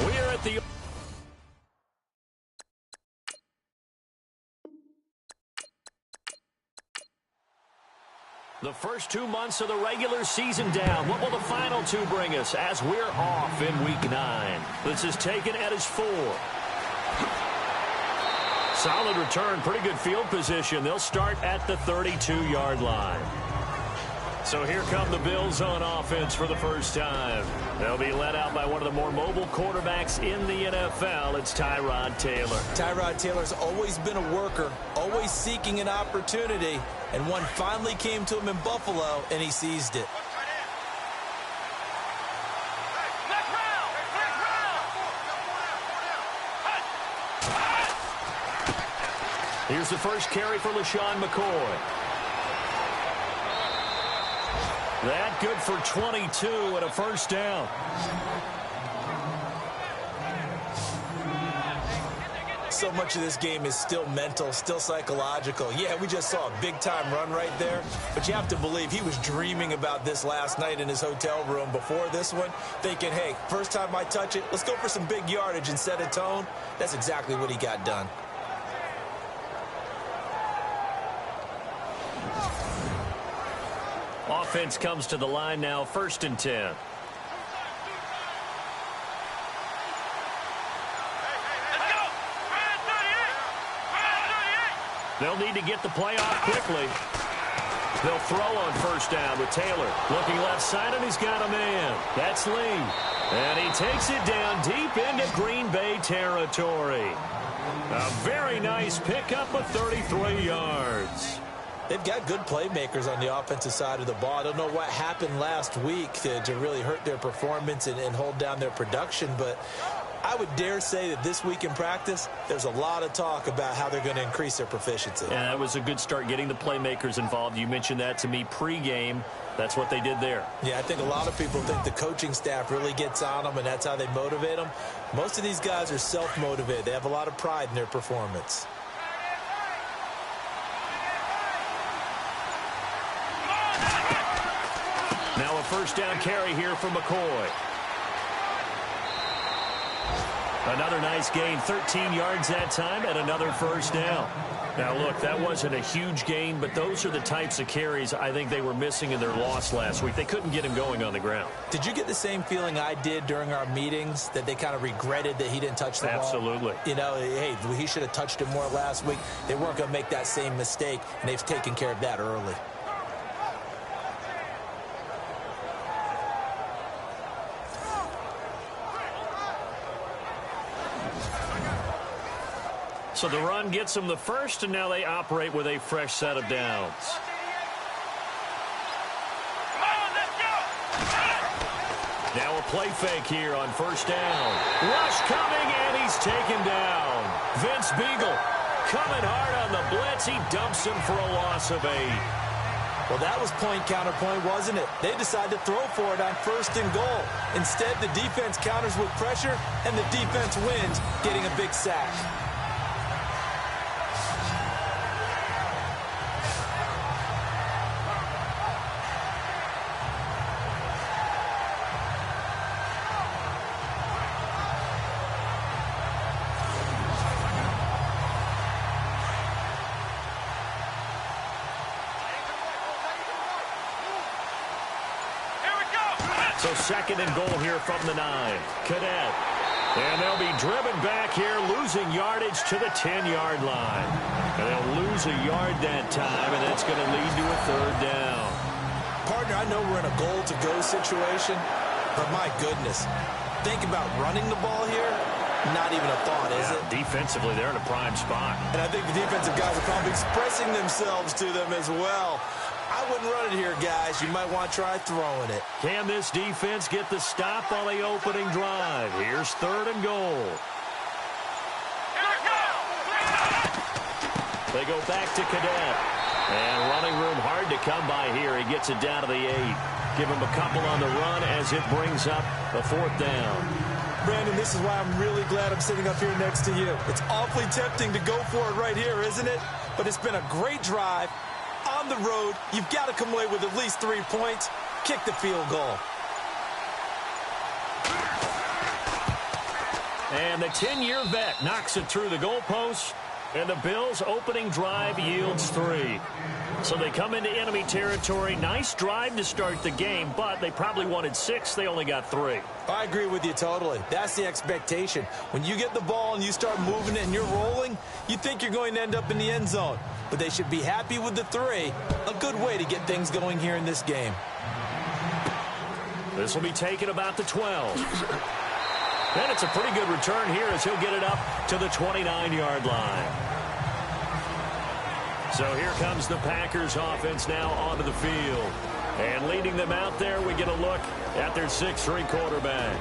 We're at the... The first 2 months of the regular season down. What will the final two bring us as we're off in Week 9? This is taken at his 4. Solid return, pretty good field position. They'll start at the 32-yard line. So here come the Bills on offense for the first time. They'll be led out by one of the more mobile quarterbacks in the NFL. It's Tyrod Taylor. Tyrod Taylor's always been a worker, always seeking an opportunity, and one finally came to him in Buffalo, and he seized it. Here's the first carry for LeSean McCoy. That good for 22 and a first down. So much of this game is still mental, still psychological. Yeah, we just saw a big-time run right there, but you have to believe he was dreaming about this last night in his hotel room before this one, thinking, hey, first time I touch it, let's go for some big yardage and set a tone. That's exactly what he got done. Offense comes to the line now, 1st and 10. They'll need to get the play off quickly. They'll throw on first down with Taylor. Looking left side, and he's got a man. That's Lee. And he takes it down deep into Green Bay territory. A very nice pickup of 33 yards. They've got good playmakers on the offensive side of the ball. I don't know what happened last week to really hurt their performance and hold down their production, but I would dare say that this week in practice, there's a lot of talk about how they're going to increase their proficiency. Yeah, that was a good start getting the playmakers involved. You mentioned that to me pregame. That's what they did there. Yeah, I think a lot of people think the coaching staff really gets on them, and that's how they motivate them. Most of these guys are self-motivated. They have a lot of pride in their performance. Now a first down carry here for McCoy. Another nice gain, 13 yards that time, and another first down. Now, look, that wasn't a huge gain, but those are the types of carries I think they were missing in their loss last week. They couldn't get him going on the ground. Did you get the same feeling I did during our meetings, that they kind of regretted that he didn't touch the ball? Absolutely. You know, hey, he should have touched it more last week. They weren't going to make that same mistake, and they've taken care of that early. So the run gets them the first, and now they operate with a fresh set of downs. Now a play fake here on first down. Rush coming, and he's taken down. Vince Beagle coming hard on the blitz. He dumps him for a loss of 8. Well, that was point counterpoint, wasn't it? They decided to throw for it on 1st and goal. Instead, the defense counters with pressure, and the defense wins, getting a big sack. So 2nd and goal here from the 9. Cadet. And they'll be driven back here, losing yardage to the 10-yard line. And they'll lose a yard that time, and that's going to lead to a 3rd down. Partner, I know we're in a goal-to-go situation, but my goodness, think about running the ball here. Not even a thought, is it? Defensively, they're in a prime spot. And I think the defensive guys are probably expressing themselves to them as well. I wouldn't run it here, guys. You might want to try throwing it. Can this defense get the stop on the opening drive? Here's 3rd and goal. They go back to Cadet. And running room hard to come by here. He gets it down to the 8. Give him a couple on the run as it brings up a 4th down. Brandon, this is why I'm really glad I'm sitting up here next to you. It's awfully tempting to go for it right here, isn't it? But it's been a great drive. On the road, you've got to come away with at least 3 points. Kick the field goal. And the 10-year vet knocks it through the goalpost. And the Bills' opening drive yields 3. So they come into enemy territory. Nice drive to start the game, but they probably wanted 6. They only got 3. I agree with you totally. That's the expectation. When you get the ball and you start moving it and you're rolling, you think you're going to end up in the end zone. But they should be happy with the 3. A good way to get things going here in this game. This will be taken about the 12. And it's a pretty good return here as he'll get it up to the 29-yard line. So here comes the Packers offense now onto the field. And leading them out there, we get a look at their 6'3" quarterback.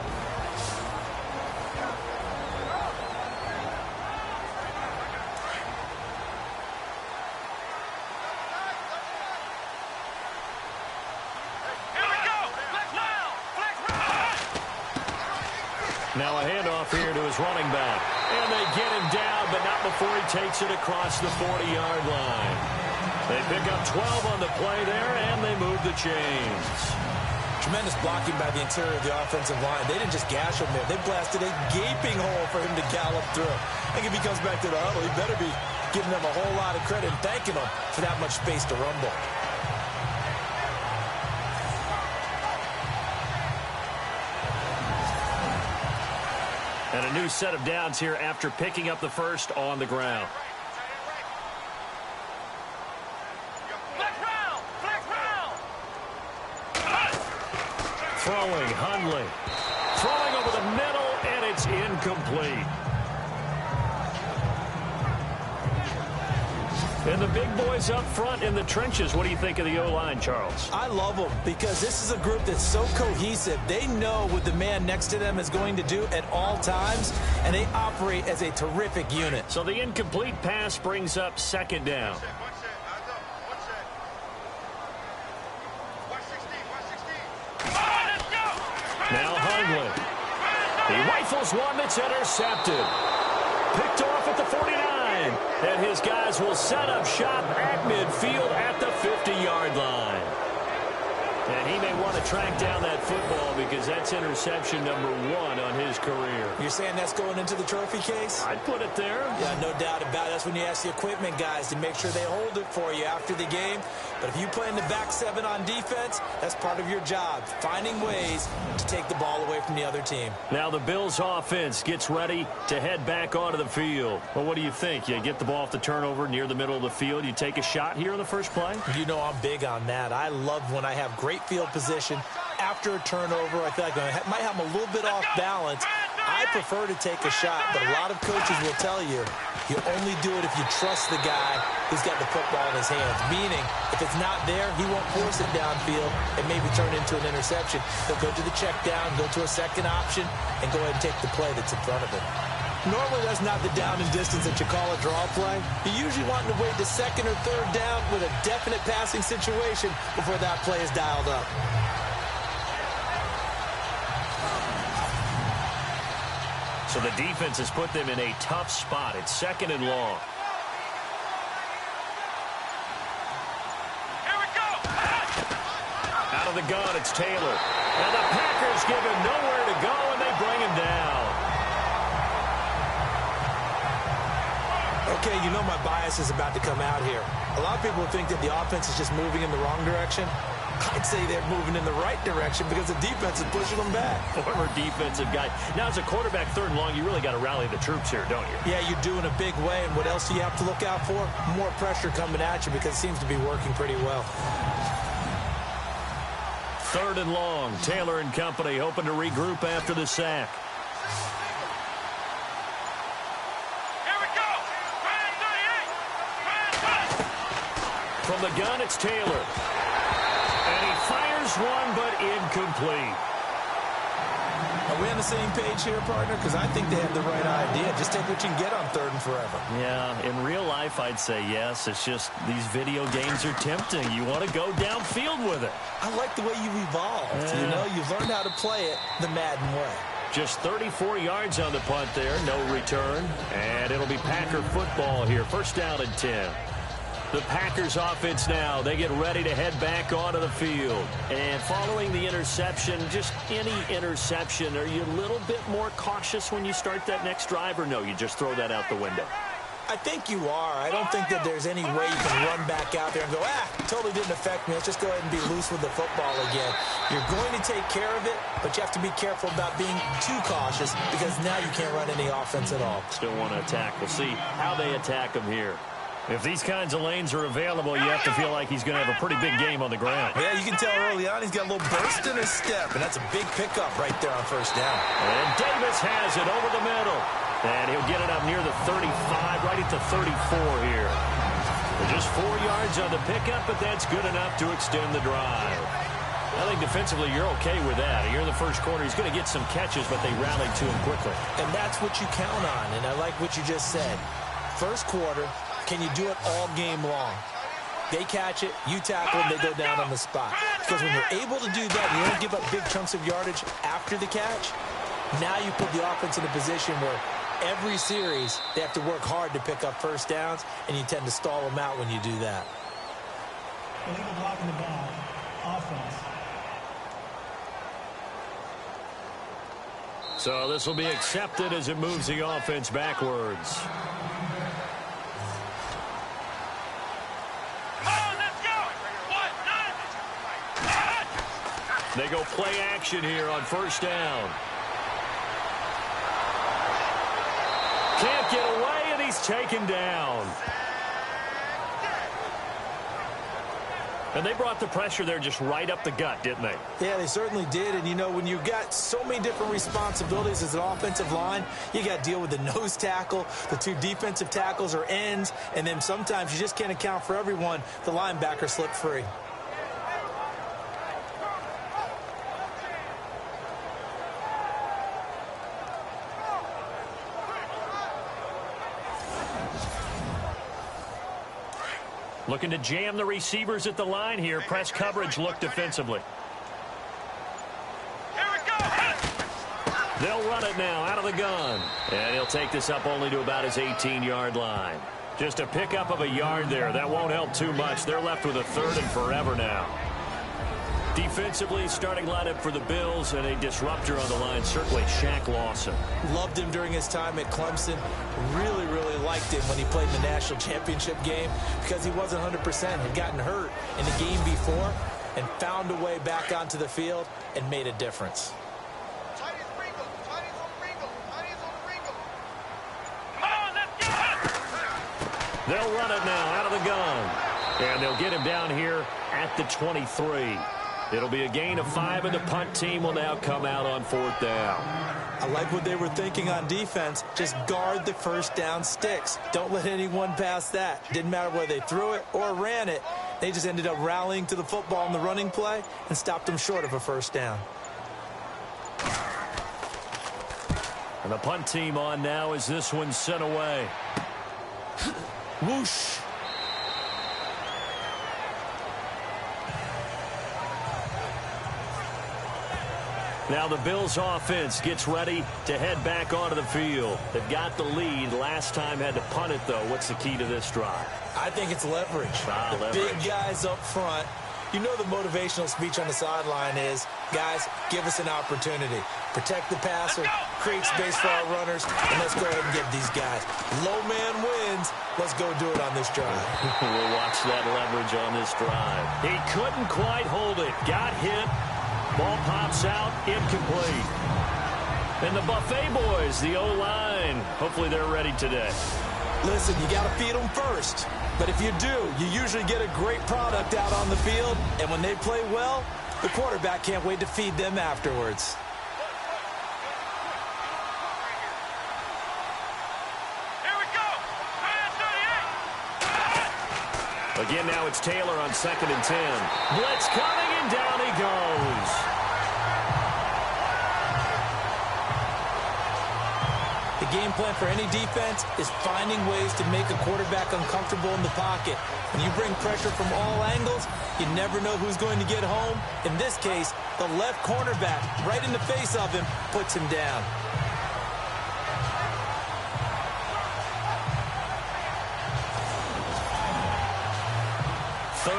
Now a handoff here to his running back. And they get him down, but not before he takes it across the 40-yard line. They pick up 12 on the play there, and they move the chains. Tremendous blocking by the interior of the offensive line. They didn't just gash him there. They blasted a gaping hole for him to gallop through. I think if he comes back to the huddle, he better be giving them a whole lot of credit and thanking them for that much space to rumble. And a new set of downs here after picking up the first on the ground. Throwing, Hundley. Throwing over the middle, and it's incomplete. And the big boys up front in the trenches. What do you think of the O-line, Charles? I love them because this is a group that's so cohesive. They know what the man next to them is going to do at all times, and they operate as a terrific unit. So the incomplete pass brings up second down. Now Hundley. He rifles one that's intercepted. Picked off at the 49. And his guys will set up shop at midfield at the 50-yard line. And he may want to track down that football because that's interception number 1 on his career. You're saying that's going into the trophy case? I'd put it there. Yeah, no doubt about it. That's when you ask the equipment guys to make sure they hold it for you after the game. But if you play in the back 7 on defense, that's part of your job, finding ways to take the ball away from the other team. Now the Bills offense gets ready to head back onto the field. Well, what do you think? You get the ball off the turnover near the middle of the field. You take a shot here in the first play? You know I'm big on that. I love when I have great field position after a turnover. I feel like I might have a little bit off balance. I prefer to take a shot, but a lot of coaches will tell you only do it if you trust the guy who's got the football in his hands. Meaning, if it's not there, he won't force it downfield and maybe turn it into an interception. He'll go to the check down, go to a second option, and go ahead and take the play that's in front of him. Normally, that's not the down and distance that you call a draw play. You're usually wanting to wait to second or third down with a definite passing situation before that play is dialed up. So the defense has put them in a tough spot. It's second and long. Here we go. Out of the gun, it's Taylor. And the Packers give him nowhere to go, and they bring him down. Okay, you know my bias is about to come out here. A lot of people think that the offense is just moving in the wrong direction. I'd say they're moving in the right direction because the defense is pushing them back. Former defensive guy. Now, as a quarterback, third and long, you really got to rally the troops here, don't you? Yeah, you do in a big way. And what else do you have to look out for? More pressure coming at you because it seems to be working pretty well. Third and long. Taylor and company hoping to regroup after the sack. From the gun, it's Taylor. And he fires one, but incomplete. Are we on the same page here, partner? Because I think they have the right idea. Just take what you can get on third and forever. Yeah, in real life, I'd say yes. It's just these video games are tempting. You want to go downfield with it. I like the way you've evolved. Yeah. You know, you've learned how to play it the Madden way. Just 34 yards on the punt there. No return. And it'll be Packer football here. First down and 10. The Packers offense now, they get ready to head back onto the field. And following the interception, just any interception, are you a little bit more cautious when you start that next drive, or no, you just throw that out the window? I think you are. I don't think that there's any way you can run back out there and go, totally didn't affect me. Let's just go ahead and be loose with the football again. You're going to take care of it, but you have to be careful about being too cautious because now you can't run any offense at all. Still want to attack. We'll see how they attack him here. If these kinds of lanes are available, you have to feel like he's going to have a pretty big game on the ground. Yeah, you can tell early on he's got a little burst in his step, and that's a big pickup right there on first down. And Davis has it over the middle. And he'll get it up near the 35, right at the 34 here. Just 4 yards on the pickup, but that's good enough to extend the drive. I think defensively you're okay with that. Here in the first quarter, he's going to get some catches, but they rallied to him quickly. And that's what you count on, and I like what you just said. First quarter, can you do it all game long? They catch it, you tackle them, they go down on the spot. Because when you're able to do that, you don't give up big chunks of yardage after the catch, now you put the offense in a position where every series, they have to work hard to pick up first downs, and you tend to stall them out when you do that. Illegal blocking the ball. Offense. So this will be accepted as it moves the offense backwards. They go play action here on first down. Can't get away, and he's taken down. And they brought the pressure there just right up the gut, didn't they? Yeah, they certainly did. And, you know, when you've got so many different responsibilities as an offensive line, you got to deal with the nose tackle, the 2 defensive tackles or ends, and then sometimes you just can't account for everyone. The linebacker slipped free. Looking to jam the receivers at the line here. Press coverage look defensively. They'll run it now out of the gun. And he'll take this up only to about his 18-yard line. Just a pickup of a yard there. That won't help too much. They're left with a 3rd and forever now. Defensively, starting lineup for the Bills, and a disruptor on the line, certainly Shaq Lawson. Loved him during his time at Clemson. Really, really liked him when he played in the national championship game because he wasn't 100%, had gotten hurt in the game before, and found a way back onto the field and made a difference. They'll run it now out of the gun. And they'll get him down here at the 23. It'll be a gain of 5, and the punt team will now come out on 4th down. I like what they were thinking on defense. Just guard the first down sticks. Don't let anyone pass that. Didn't matter whether they threw it or ran it. They just ended up rallying to the football in the running play and stopped them short of a first down. And the punt team on now as this one's sent away. Whoosh. Now the Bills offense gets ready to head back onto the field. They've got the lead. Last time had to punt it, though. What's the key to this drive? I think it's leverage. The big guys up front. You know the motivational speech on the sideline is, guys, give us an opportunity. Protect the passer, create space for our runners, and let's go ahead and get these guys. Low man wins. Let's go do it on this drive. We'll watch that leverage on this drive. He couldn't quite hold it. Got hit. Ball pops out, incomplete. And the Buffet boys, the O-line, hopefully they're ready today. Listen, you got to feed them first. But if you do, you usually get a great product out on the field. And when they play well, the quarterback can't wait to feed them afterwards. Again, now it's Taylor on 2nd and 10. Blitz coming, and down he goes. The game plan for any defense is finding ways to make a quarterback uncomfortable in the pocket. When you bring pressure from all angles, you never know who's going to get home. In this case, the left cornerback, right in the face of him, puts him down.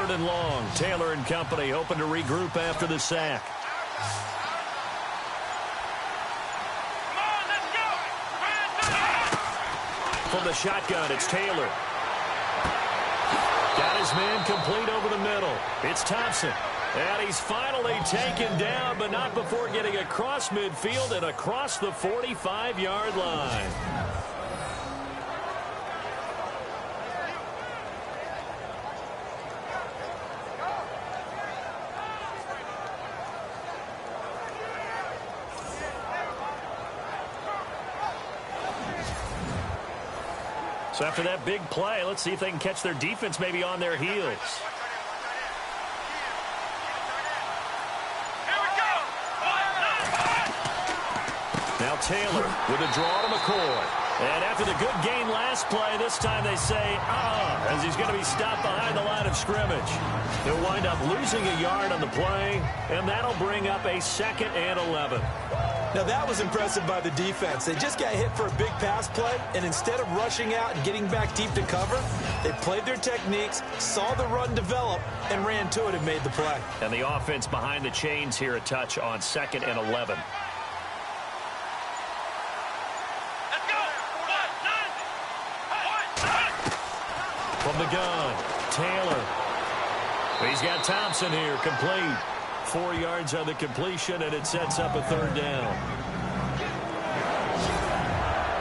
3rd and long. Taylor and company hoping to regroup after the sack. From the shotgun, it's Taylor. Got his man complete over the middle. It's Thompson. And he's finally taken down, but not before getting across midfield and across the 45-yard line. So after that big play, let's see if they can catch their defense maybe on their heels. Now Taylor with a draw to McCoy. And after the good gain last play, this time they say, as he's going to be stopped behind the line of scrimmage. He'll wind up losing a yard on the play, and that'll bring up a 2nd and 11. Now, that was impressive by the defense. They just got hit for a big pass play, and instead of rushing out and getting back deep to cover, they played their techniques, saw the run develop, and ran to it and made the play. And the offense behind the chains here a touch on 2nd and 11. From the gun, Taylor. He's got Thompson here, complete. 4 yards on the completion, and it sets up a 3rd down.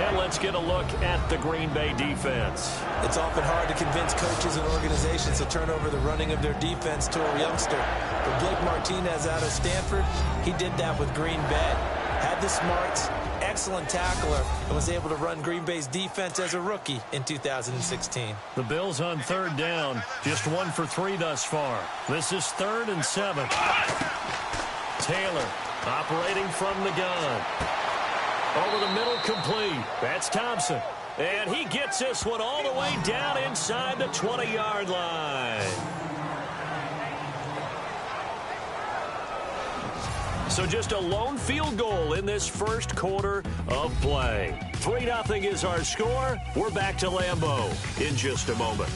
And let's get a look at the Green Bay defense. It's often hard to convince coaches and organizations to turn over the running of their defense to a youngster. But Blake Martinez out of Stanford, he did that with Green Bay. Had the smarts, excellent tackler, and was able to run Green Bay's defense as a rookie in 2016. The Bills on 3rd down, just 1 for 3 thus far. This is 3rd and 7. Taylor operating from the gun. Over the middle, complete. That's Thompson. And he gets this one all the way down inside the 20-yard line. So just a lone field goal in this first quarter of play. 3-0 is our score. We're back to Lambeau in just a moment.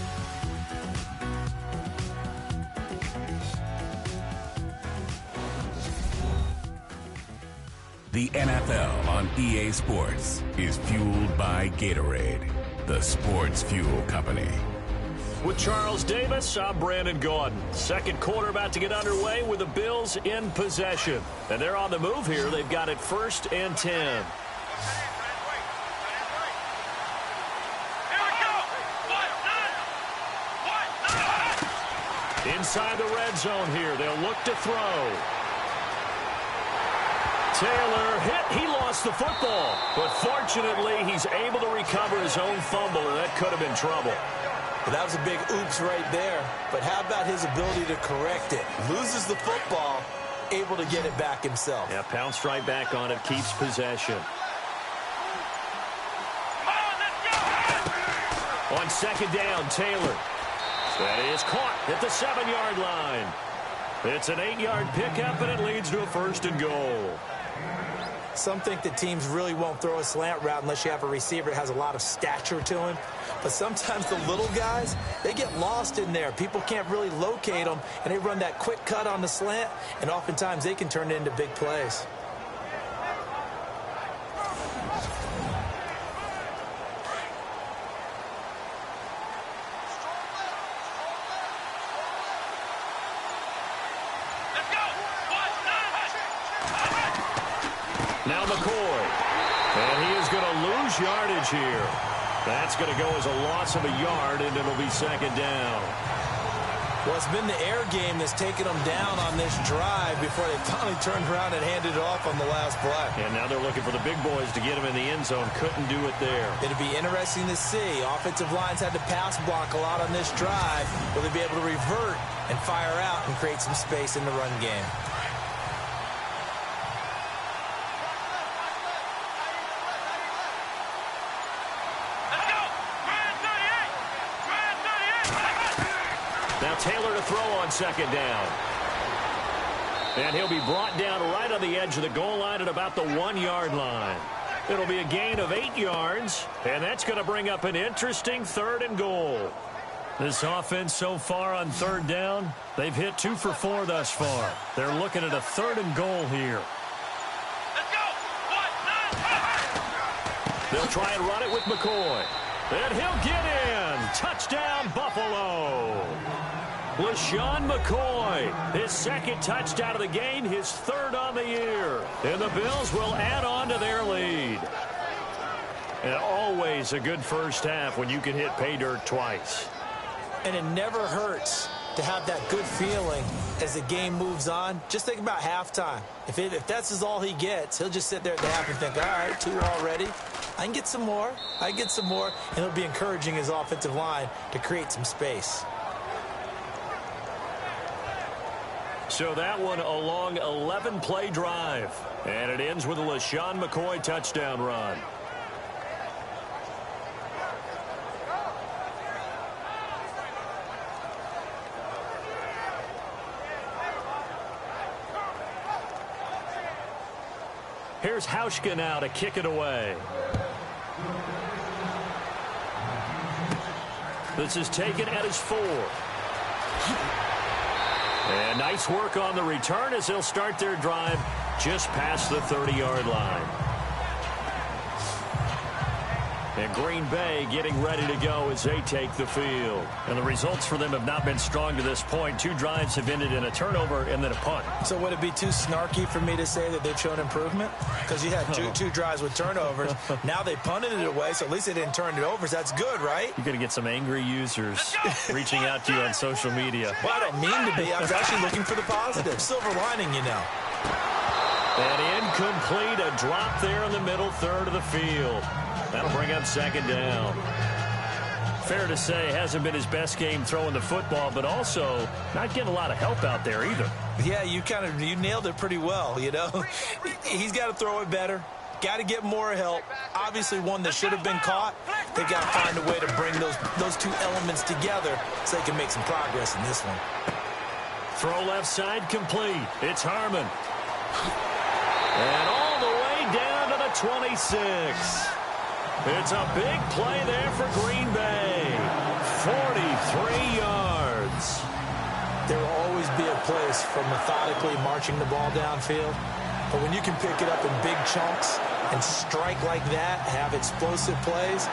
The NFL on EA Sports is fueled by Gatorade, the sports fuel company. With Charles Davis, I'm Brandon Gaudin. Second quarter about to get underway with the Bills in possession. And they're on the move here. They've got it 1st and 10. Inside the red zone here. They'll look to throw. Taylor hit. He lost the football. But fortunately, he's able to recover his own fumble, and that could have been trouble. Well, that was a big oops right there. But how about his ability to correct it? Loses the football, able to get it back himself. Yeah, pounced right back on it, keeps possession. On 2nd down, Taylor. That is caught at the 7-yard line. It's an 8-yard pickup, and it leads to a 1st and goal. Some think that teams really won't throw a slant route unless you have a receiver that has a lot of stature to him. But sometimes the little guys, they get lost in there. People can't really locate them, and they run that quick cut on the slant, and oftentimes they can turn it into big plays. Now McCoy. And he is going to lose yardage here. That's going to go as a loss of a yard, and it'll be 2nd down. Well, it's been the air game that's taken them down on this drive before they finally turned around and handed it off on the last play. And now they're looking for the big boys to get him in the end zone. Couldn't do it there. It'll be interesting to see. Offensive lines had to pass block a lot on this drive. Will they be able to revert and fire out and create some space in the run game? Now Taylor to throw on 2nd down. And he'll be brought down right on the edge of the goal line at about the 1-yard line. It'll be a gain of 8 yards, and that's going to bring up an interesting 3rd and goal. This offense so far on third down, they've hit 2 for 4 thus far. They're looking at a 3rd and goal here. They'll try and run it with McCoy. And he'll get in. Touchdown, Buffalo. LeSean McCoy, his 2nd touchdown of the game, his 3rd on the year. And the Bills will add on to their lead. And always a good first half when you can hit pay dirt twice. And it never hurts to have that good feeling as the game moves on. Just think about halftime. If that's all he gets, he'll just sit there at the half and think, all right, 2 already. I can get some more. I can get some more. And he'll be encouraging his offensive line to create some space. So that one a long 11-play drive. And it ends with a LeSean McCoy touchdown run. Here's Hauschka now to kick it away. This is taken at his 4. And nice work on the return as they'll start their drive just past the 30-yard line. And Green Bay getting ready to go as they take the field. And the results for them have not been strong to this point. 2 drives have ended in a turnover and then a punt. So would it be too snarky for me to say that they've shown improvement? Because you had two drives with turnovers. Now they punted it away, so at least they didn't turn it over. So that's good, right? You're going to get some angry users reaching out to you on social media. Well, I don't mean to be. I was actually looking for the positive. Silver lining, you know. And incomplete, a drop there in the middle third of the field. That'll bring up 2nd down. Fair to say, hasn't been his best game throwing the football, but also not getting a lot of help out there either. Yeah, you nailed it pretty well, you know. He's got to throw it better. Got to get more help. Obviously one that should have been caught. They got to find a way to bring those 2 elements together so they can make some progress in this one. Throw left side complete. It's Harmon. And all the way down to the 26. It's a big play there for Green Bay. 43 yards. There will always be a place for methodically marching the ball downfield. But when you can pick it up in big chunks and strike like that, have explosive plays,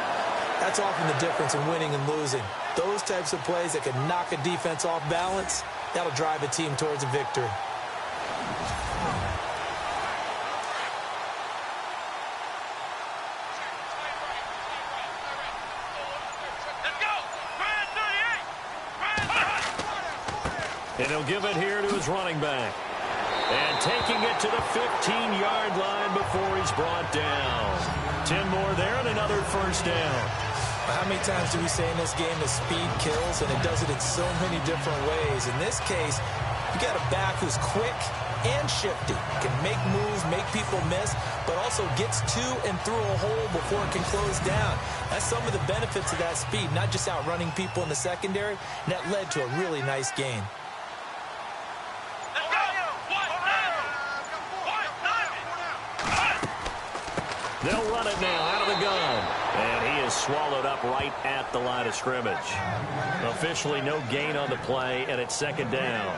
that's often the difference in winning and losing. Those types of plays that can knock a defense off balance, that'll drive a team towards a victory. And he'll give it here to his running back. And taking it to the 15-yard line before he's brought down. 10 more there and another first down. How many times do we say in this game that speed kills, and it does it in so many different ways? In this case, you got a back who's quick and shifty, can make moves, make people miss, but also gets to and through a hole before it can close down. That's some of the benefits of that speed, not just outrunning people in the secondary, and that led to a really nice gain. They'll run it now out of the gun. And he is swallowed up right at the line of scrimmage. Officially no gain on the play, and it's 2nd down.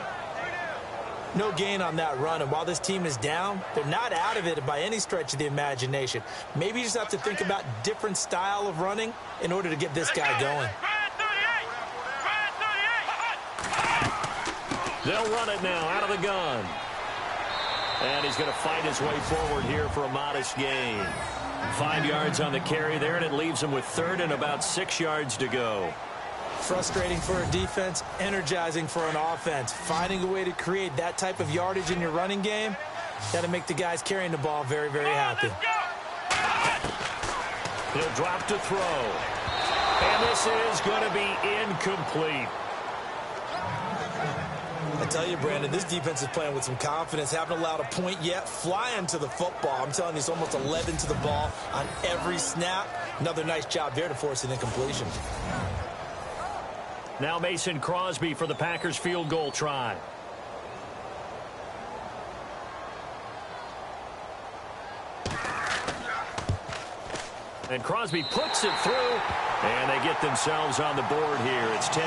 No gain on that run, and while this team is down, they're not out of it by any stretch of the imagination. Maybe you just have to think about different style of running in order to get this guy going. They'll run it now out of the gun. And he's going to fight his way forward here for a modest gain. 5 yards on the carry there, and it leaves him with 3rd and about 6 yards to go. Frustrating for a defense, energizing for an offense. Finding a way to create that type of yardage in your running game, got to make the guys carrying the ball very, very happy. He'll drop to throw. And this is going to be incomplete. I tell you, Brandon, this defense is playing with some confidence. Haven't allowed a point yet. Flying to the football. I'm telling you, it's almost 11 to the ball on every snap. Another nice job there to force an incompletion. Now Mason Crosby for the Packers field goal try. And Crosby puts it through, and they get themselves on the board here. It's 10-3.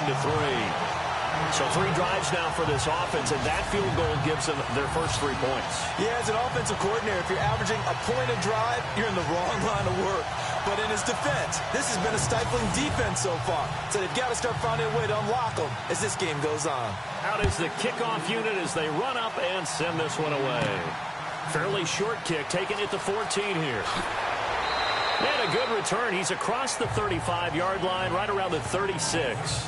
So 3 drives now for this offense, and that field goal gives them their first 3 points. Yeah, as an offensive coordinator, if you're averaging a point a drive, you're in the wrong line of work. But in his defense, this has been a stifling defense so far. So they've got to start finding a way to unlock them as this game goes on. Out is the kickoff unit as they run up and send this one away. Fairly short kick, taking it to 14 here. And a good return. He's across the 35-yard line, right around the 36.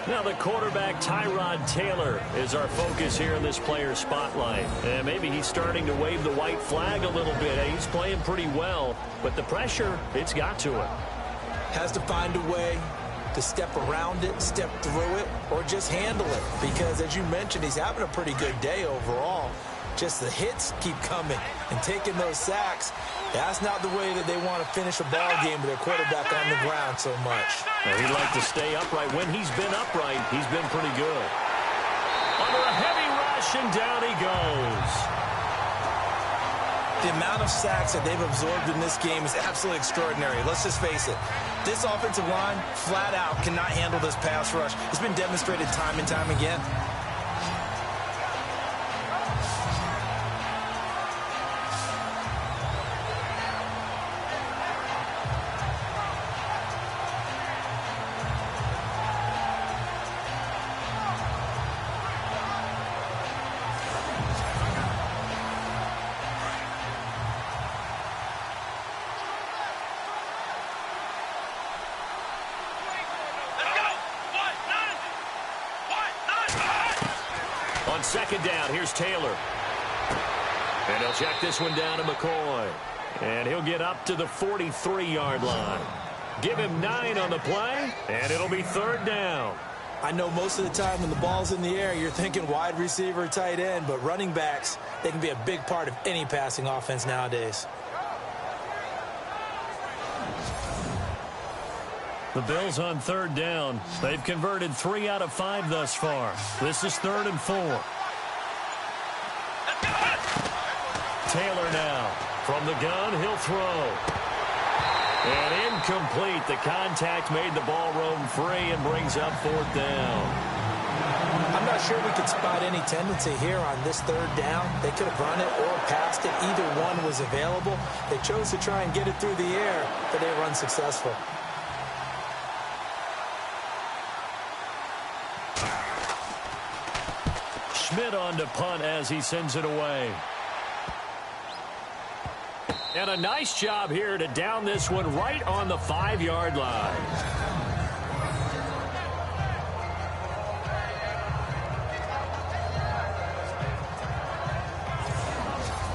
Now the quarterback, Tyrod Taylor, is our focus here in this player spotlight. And maybe he's starting to wave the white flag a little bit. He's playing pretty well, but the pressure, it's got to him. Has to find a way to step around it, step through it, or just handle it. Because, as you mentioned, he's having a pretty good day overall. Just the hits keep coming and taking those sacks. That's not the way that they want to finish a ball game with their quarterback on the ground so much. Now, he'd like to stay upright. When he's been upright, he's been pretty good. Under a heavy rush, and down he goes. The amount of sacks that they've absorbed in this game is absolutely extraordinary. Let's just face it. This offensive line, flat out, cannot handle this pass rush. It's been demonstrated time and time again. On second down, here's Taylor. And he'll check this one down to McCoy. And he'll get up to the 43-yard line. Give him 9 on the play, and it'll be third down. I know most of the time when the ball's in the air, you're thinking wide receiver, tight end, but running backs, they can be a big part of any passing offense nowadays. The Bills on third down. They've converted 3 out of 5 thus far. This is 3rd and 4. Taylor now. From the gun, he'll throw. And incomplete. The contact made the ball roam free and brings up 4th down. I'm not sure we could spot any tendency here on this 3rd down. They could have run it or passed it. Either one was available. They chose to try and get it through the air, but they were unsuccessful. Schmidt on to punt as he sends it away. And a nice job here to down this one right on the 5-yard line.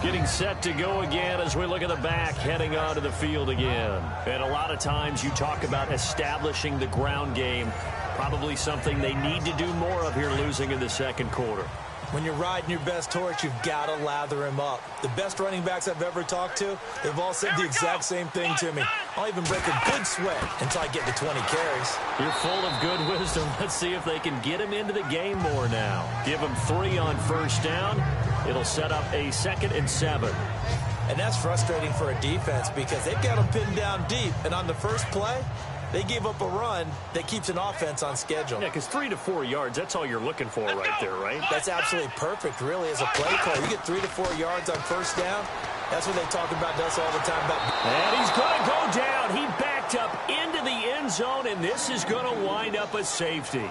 Getting set to go again as we look at the back heading onto the field again. And a lot of times you talk about establishing the ground game. Probably something they need to do more of here losing in the second quarter. When you're riding your best horse, you've got to lather him up. The best running backs I've ever talked to, they've all said the exact same thing to me. I'll even break a good sweat until I get to 20 carries. You're full of good wisdom. Let's see if they can get him into the game more now. Give him 3 on first down. It'll set up a 2nd and 7. And that's frustrating for a defense because they've got them pinned down deep. And on the first play, they gave up a run that keeps an offense on schedule. Yeah, because 3 to 4 yards, that's all you're looking for right there, right? That's absolutely perfect, really, as a play call. You get 3 to 4 yards on first down. That's what they talk about us all the time. And he's going to go down. He backed up into the end zone, and this is going to wind up a safety.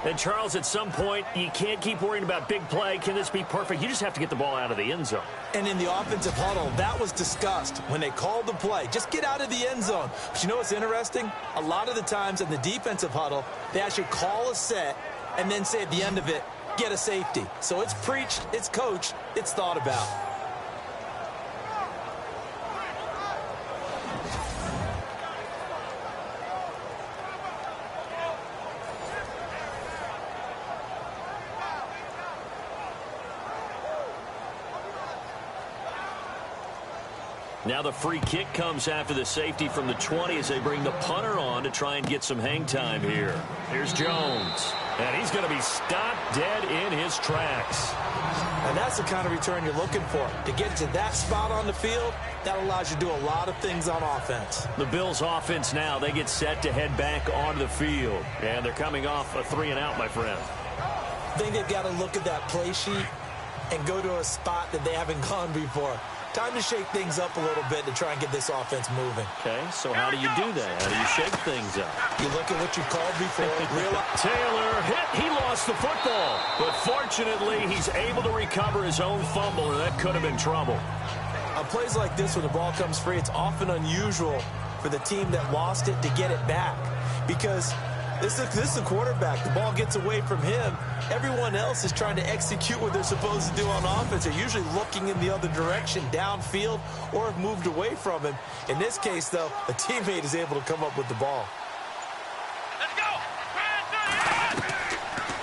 And, Charles, at some point, you can't keep worrying about big play. Can this be perfect? You just have to get the ball out of the end zone. And in the offensive huddle, that was discussed when they called the play. Just get out of the end zone. But you know what's interesting? A lot of the times in the defensive huddle, they actually call a set and then say at the end of it, get a safety. So it's preached, it's coached, it's thought about. Now the free kick comes after the safety from the 20 as they bring the punter on to try and get some hang time here. Here's Jones. And he's going to be stopped dead in his tracks. And that's the kind of return you're looking for. To get to that spot on the field, that allows you to do a lot of things on offense. The Bills' offense now, they get set to head back onto the field. And they're coming off a 3-and-out, my friend. I think they've got to look at that play sheet and go to a spot that they haven't gone before. Time to shake things up a little bit to try and get this offense moving. Okay, so how do you do that? How do you shake things up? You look at what you called before. Taylor hit. He lost the football. But fortunately, he's able to recover his own fumble, or that could have been trouble. On plays like this where the ball comes free, it's often unusual for the team that lost it to get it back. Because this is the quarterback. The ball gets away from him. Everyone else is trying to execute what they're supposed to do on offense. They're usually looking in the other direction, downfield, or have moved away from him. In this case, though, a teammate is able to come up with the ball. Let's go!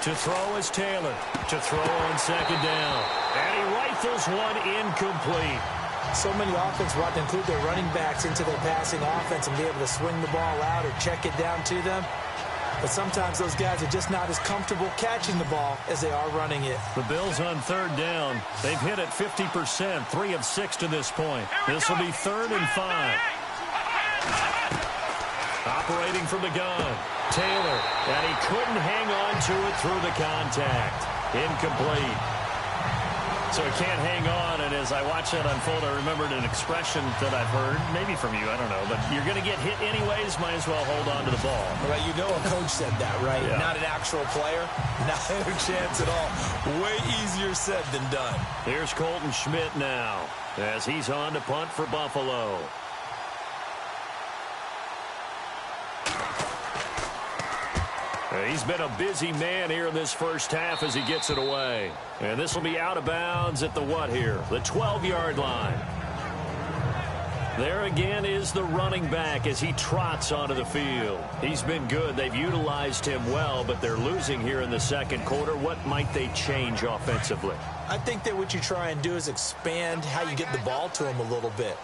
To throw is Taylor. To throw on second down. And he rifles one incomplete. So many offenses want to include their running backs into their passing offense and be able to swing the ball out or check it down to them. But sometimes those guys are just not as comfortable catching the ball as they are running it. The Bills on third down. They've hit it 50%, 3 of 6 to this point. This will be 3rd and 5. Operating from the gun, Taylor, and he couldn't hang on to it through the contact. Incomplete. So he can't hang on, and as I watch that unfold, I remembered an expression that I've heard, maybe from you, I don't know, but you're going to get hit anyways, might as well hold on to the ball. Right, you know a coach said that, right? Yeah. Not an actual player. Not a chance at all. Way easier said than done. Here's Colton Schmidt now, as he's on to punt for Buffalo. He's been a busy man here in this first half as he gets it away. And this will be out of bounds at the what here? The 12-yard line. There again is the running back as he trots onto the field. He's been good. They've utilized him well, but they're losing here in the second quarter. What might they change offensively? I think that what you try and do is expand how you get the ball to him a little bit.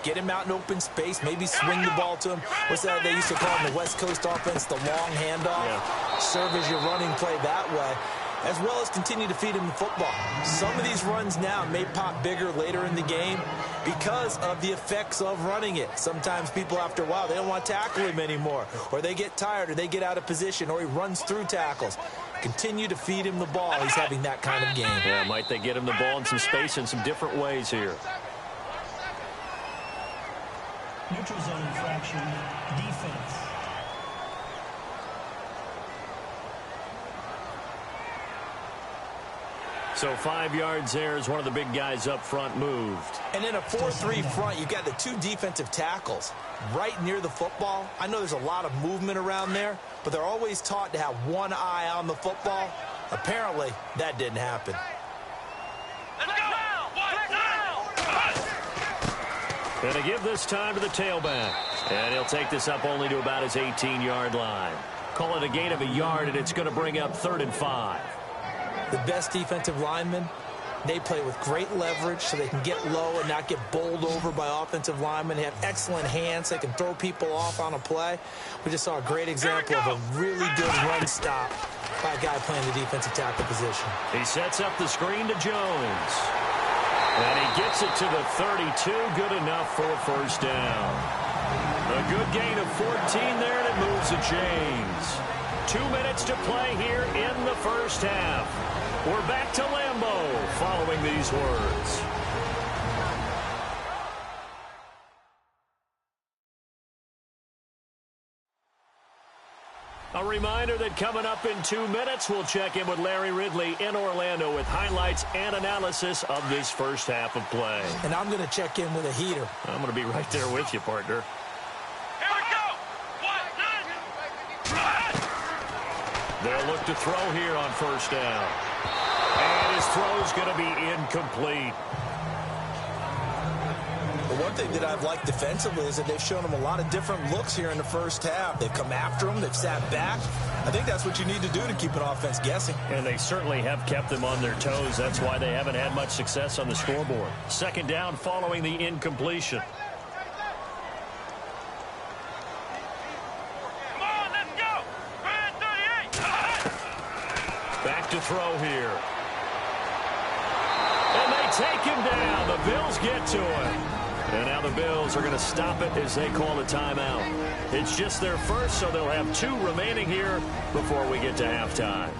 Get him out in open space, maybe swing the ball to him. What's that they used to call in the West Coast offense, the long handoff? Yeah. Serve as your running play that way, as well as continue to feed him the football. Some of these runs now may pop bigger later in the game because of the effects of running it. Sometimes people, after a while, they don't want to tackle him anymore, or they get tired, or they get out of position, or he runs through tackles. Continue to feed him the ball. He's having that kind of game. Yeah, might they get him the ball in some space in some different ways here? Neutral zone infraction, defense. So 5 yards there as one of the big guys up front moved. And in a 4-3 front, you've got the 2 defensive tackles right near the football. I know there's a lot of movement around there, but they're always taught to have one eye on the football. Apparently, that didn't happen. And to give this time to the tailback. And he'll take this up only to about his 18-yard line. Call it a gain of a yard, and it's going to bring up 3rd and 5. The best defensive linemen, they play with great leverage so they can get low and not get bowled over by offensive linemen. They have excellent hands. They can throw people off on a play. We just saw a great example of a really good run stop by a guy playing the defensive tackle position. He sets up the screen to Jones. And he gets it to the 32. Good enough for a first down. A good gain of 14 there, and it moves the chains. 2 minutes to play here in the first half. We're back to Lambeau following these words. A reminder that coming up in 2 minutes, we'll check in with Larry Ridley in Orlando with highlights and analysis of this first half of play. And I'm going to check in with a heater. I'm going to be right there with you, partner. Here we go! They'll look to throw here on first down. And his throw's going to be incomplete. The one thing that I've liked defensively is that they've shown him a lot of different looks here in the first half. They've come after him. They've sat back. I think that's what you need to do to keep an offense guessing. And they certainly have kept them on their toes. That's why they haven't had much success on the scoreboard. Second down following the incompletion. Come on, let's go! 38! Back to throw here. take him down. The Bills get to him. And now the Bills are going to stop it as they call a timeout. It's just their first, so they'll have 2 remaining here before we get to halftime.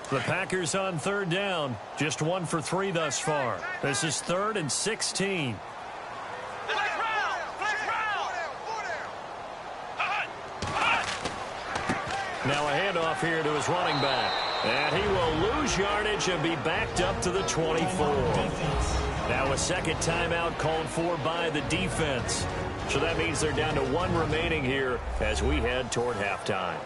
The Packers on 3rd down. Just 1 for 3 thus far. This is 3rd and 16. Now a handoff here to his running back. And he will lose yardage and be backed up to the 24. Now a second timeout called for by the defense. So that means they're down to 1 remaining here as we head toward halftime.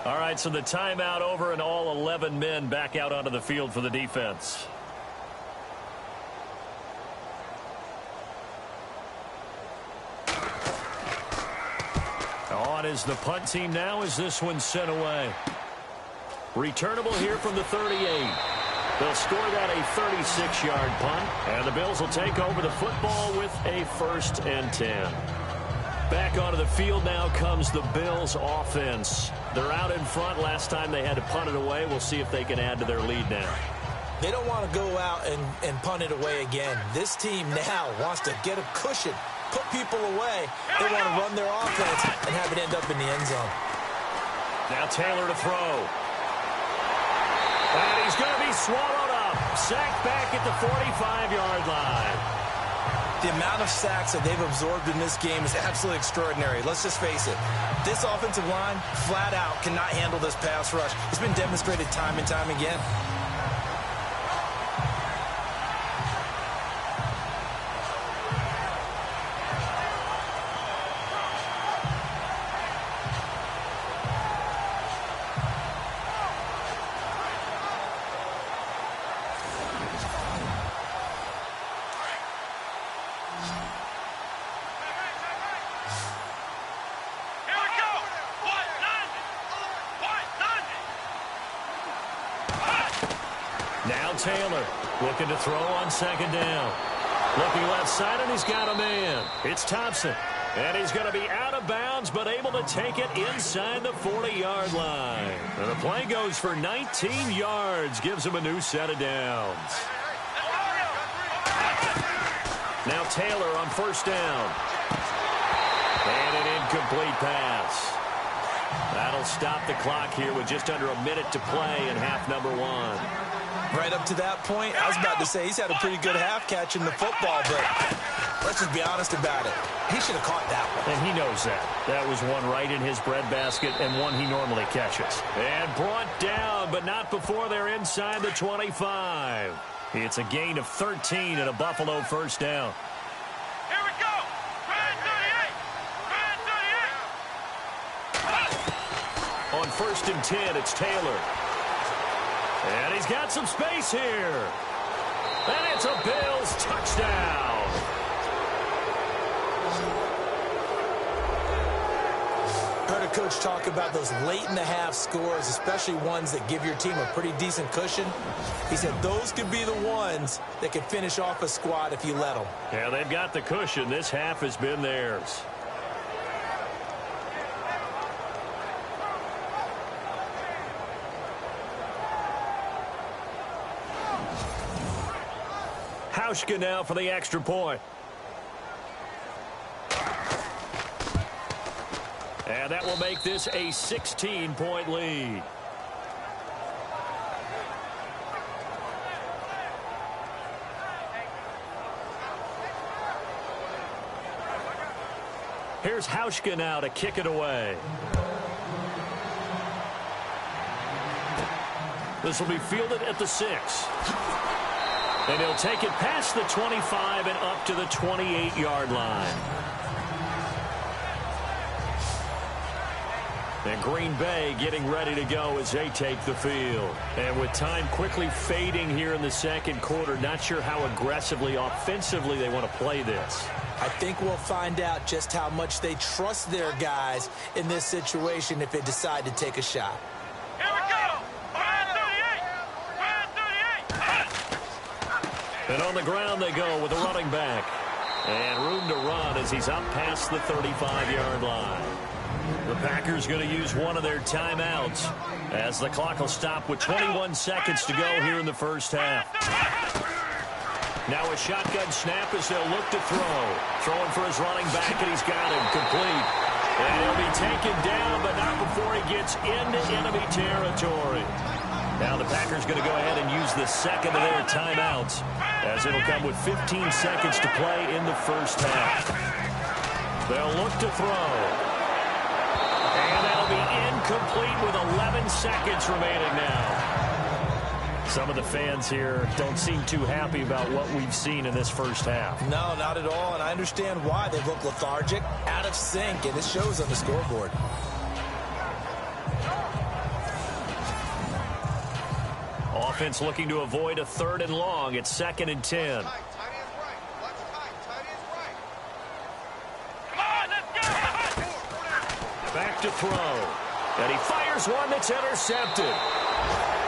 All right, so the timeout over and all 11 men back out onto the field for the defense. On is the punt team now as this one's sent away. Returnable here from the 38. They'll score that a 36-yard punt, and the Bills will take over the football with a 1st and 10. Back onto the field now comes the Bills offense. They're out in front. Last time they had to punt it away. We'll see if they can add to their lead now. They don't want to go out and punt it away again. This team now wants to get a cushion, put people away. They want to run their offense and have it end up in the end zone. Now Taylor to throw. And he's going to be swallowed up. Sacked back at the 45-yard line. The amount of sacks that they've absorbed in this game is absolutely extraordinary. Let's just face it. This offensive line, flat out, cannot handle this pass rush. It's been demonstrated time and time again. Now Taylor looking to throw on 2nd down. Looking left side, and he's got a man. It's Thompson. And he's going to be out of bounds, but able to take it inside the 40-yard line. And the play goes for 19 yards. Gives him a new set of downs. Now Taylor on 1st down. And an incomplete pass. That'll stop the clock here with just under a minute to play in half number 1. Right up to that point, I was about to say he's had a pretty good half catching the football, but let's just be honest about it. He should have caught that one. And he knows that. That was one right in his breadbasket and one he normally catches. And brought down, but not before they're inside the 25. It's a gain of 13 and a Buffalo 1st down. Here we go. Red 38. On 1st and 10, it's Taylor. And he's got some space here. And it's a Bills touchdown. Heard a coach talk about those late-in-the-half scores, especially ones that give your team a pretty decent cushion. He said those could be the ones that could finish off a squad if you let them. Yeah, they've got the cushion. This half has been theirs. Hauschka now for the extra point. And that will make this a 16-point lead. Here's Hauschka now to kick it away. This will be fielded at the 6. And he'll take it past the 25 and up to the 28-yard line. And Green Bay getting ready to go as they take the field. And with time quickly fading here in the 2nd quarter, not sure how aggressively, offensively they want to play this. I think we'll find out just how much they trust their guys in this situation if they decide to take a shot. Here we go. Red 38. And on the ground they go with a running back. And room to run as he's up past the 35-yard line. The Packers going to use one of their timeouts as the clock will stop with 21 seconds to go here in the first half. Now a shotgun snap as they'll look to throw. Throwing for his running back, and he's got him complete. And he'll be taken down, but not before he gets into enemy territory. Now the Packers going to go ahead and use the second of their timeouts as it'll come with 15 seconds to play in the first half. They'll look to throw. And that'll be incomplete with 11 seconds remaining now. Some of the fans here don't seem too happy about what we've seen in this first half. No, not at all, and I understand why. They look lethargic, out of sync, and it shows on the scoreboard. Offense looking to avoid a 3rd and long. It's 2nd and 10. Back to throw. And he fires one that's intercepted.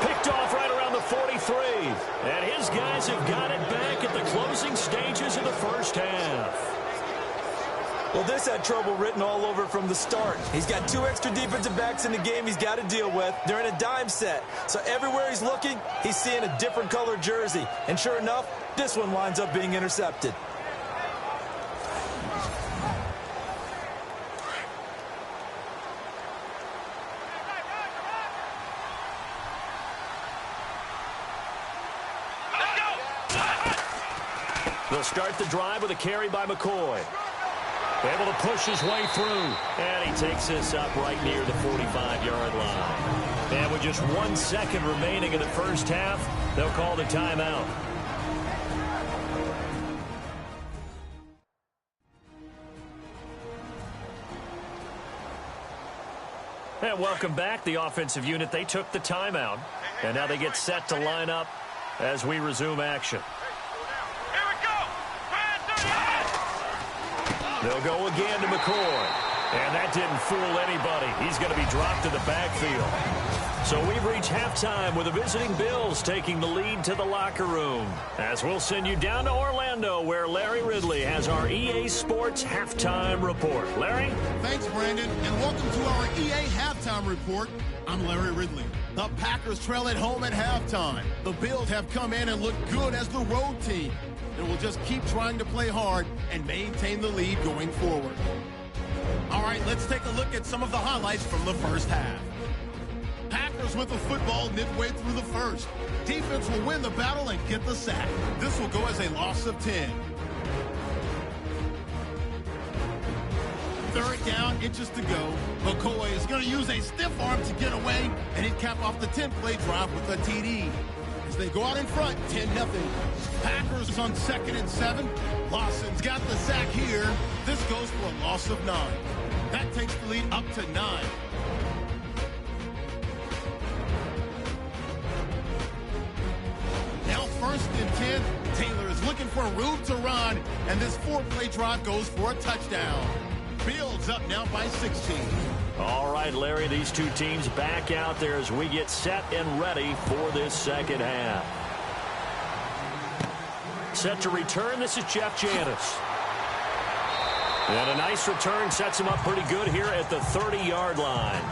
Picked off right around the 43. And his guys have got it back at the closing stages of the first half. Well, this had trouble written all over from the start. He's got 2 extra defensive backs in the game he's got to deal with. They're in a dime set. So everywhere he's looking, he's seeing a different color jersey. And sure enough, this one winds up being intercepted. They'll start the drive with a carry by McCoy. Able to push his way through. And he takes this up right near the 45-yard line. And with just 1 second remaining in the first half, they'll call the timeout. And welcome back. The offensive unit, they took the timeout. And now they get set to line up as we resume action. They'll go again to McCoy. And that didn't fool anybody. He's going to be dropped to the backfield. So we've reached halftime with the visiting Bills taking the lead to the locker room. As we'll send you down to Orlando where Larry Ridley has our EA Sports Halftime Report. Larry? Thanks, Brandon, and welcome to our EA Halftime Report. I'm Larry Ridley. The Packers trail at home at halftime. The Bills have come in and looked good as the road team. And will just keep trying to play hard and maintain the lead going forward. All right, let's take a look at some of the highlights from the first half. Packers with the football midway through the first. Defense will win the battle and get the sack. This will go as a loss of 10. 3rd down, inches to go. McCoy is going to use a stiff arm to get away, and he'd cap off the 10-play drive with a TD. As they go out in front, 10-0. Packers on 2nd and 7. Lawson's got the sack here. This goes for a loss of 9. That takes the lead up to 9. Now 1st and 10. Taylor is looking for room to run, and this 4-play drive goes for a touchdown. Bills up now by 16. All right, Larry, these two teams back out there as we get set and ready for this second half. Set to return, this is Jeff Janis. And a nice return sets him up pretty good here at the 30-yard line.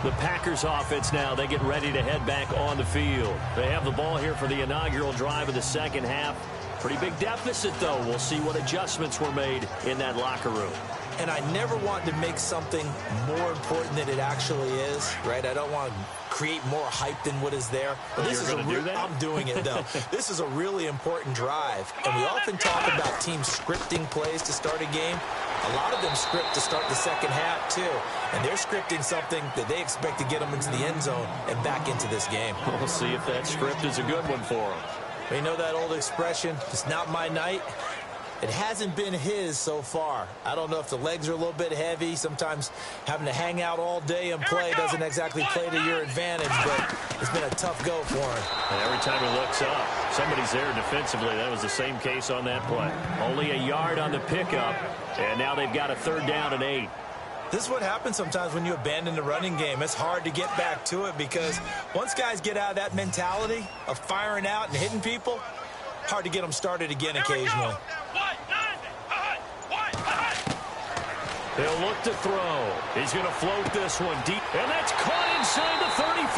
The Packers offense now, they get ready to head back on the field. They have the ball here for the inaugural drive of the second half. Pretty big deficit, though. We'll see what adjustments were made in that locker room. And I never want to make something more important than it actually is, right? I don't want to create more hype than what is there. But this is I'm doing it, though. This is a really important drive. And we often talk about teams scripting plays to start a game. A lot of them script to start the second half, too. And they're scripting something that they expect to get them into the end zone and back into this game. We'll see if that script is a good one for them. You know that old expression, it's not my night? It hasn't been his so far. I don't know if the legs are a little bit heavy. Sometimes having to hang out all day and play doesn't exactly play to your advantage, but it's been a tough go for him. And every time he looks up, somebody's there defensively. That was the same case on that play. Only a yard on the pickup, and now they've got a 3rd down and 8. This is what happens sometimes when you abandon the running game. It's hard to get back to it because once guys get out of that mentality of firing out and hitting people, hard to get them started again occasionally. He'll look to throw. He's going to float this one deep, and that's caught inside the 35.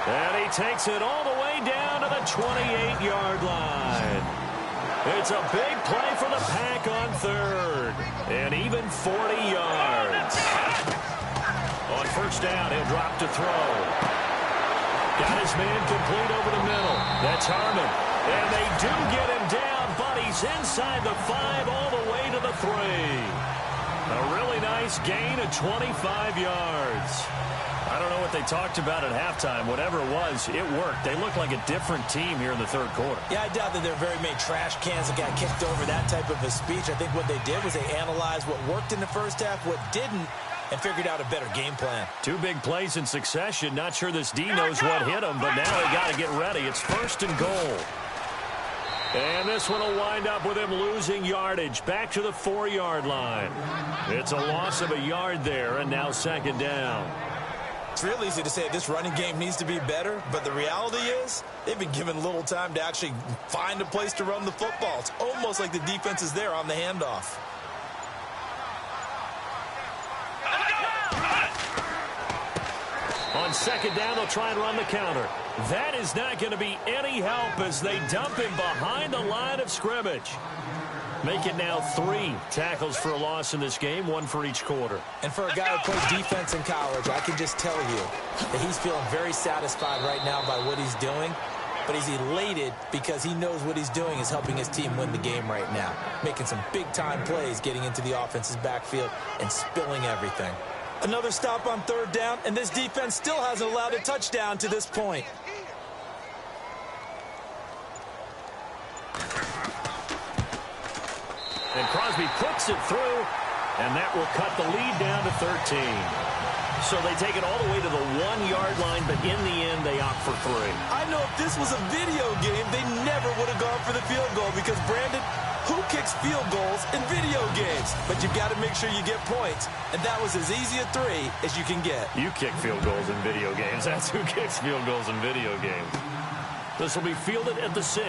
And he takes it all the way down to the 28-yard line. It's a big play for the Pack on third. And even 40 yards. On first down, he'll drop to throw. Got his man complete over the middle. That's Harmon. And they do get him down, but he's inside the 5 all the way to the 3. A really nice gain of 25 yards. I don't know what they talked about at halftime. Whatever it was, it worked. They look like a different team here in the third quarter. Yeah, I doubt that there are very many trash cans that got kicked over that type of a speech. I think what they did was they analyzed what worked in the first half, what didn't, and figured out a better game plan. 2 big plays in succession. Not sure this D knows what hit him, but now they got to get ready. It's first and goal. And this one will wind up with him losing yardage back to the 4-yard line. It's a loss of a yard there, and now second down. It's real easy to say this running game needs to be better, but the reality is they've been given little time to actually find a place to run the football. It's almost like the defense is there on the handoff. On second down, they'll try and run the counter. That is not going to be any help as they dump him behind the line of scrimmage. Make it now 3 tackles for a loss in this game, 1 for each quarter. And for a guy who played defense in college, I can just tell you that he's feeling very satisfied right now by what he's doing. But he's elated because he knows what he's doing is helping his team win the game right now. Making some big-time plays, getting into the offense's backfield and spilling everything. Another stop on third down, and this defense still hasn't allowed a touchdown to this point. And Crosby puts it through, and that will cut the lead down to 13. So they take it all the way to the 1-yard line, but in the end, they opt for 3. I know if this was a video game, they never would have gone for the field goal because, Brandon, who kicks field goals in video games? But you've got to make sure you get points, and that was as easy a 3 as you can get. You kick field goals in video games. That's who kicks field goals in video games. This will be fielded at the 6.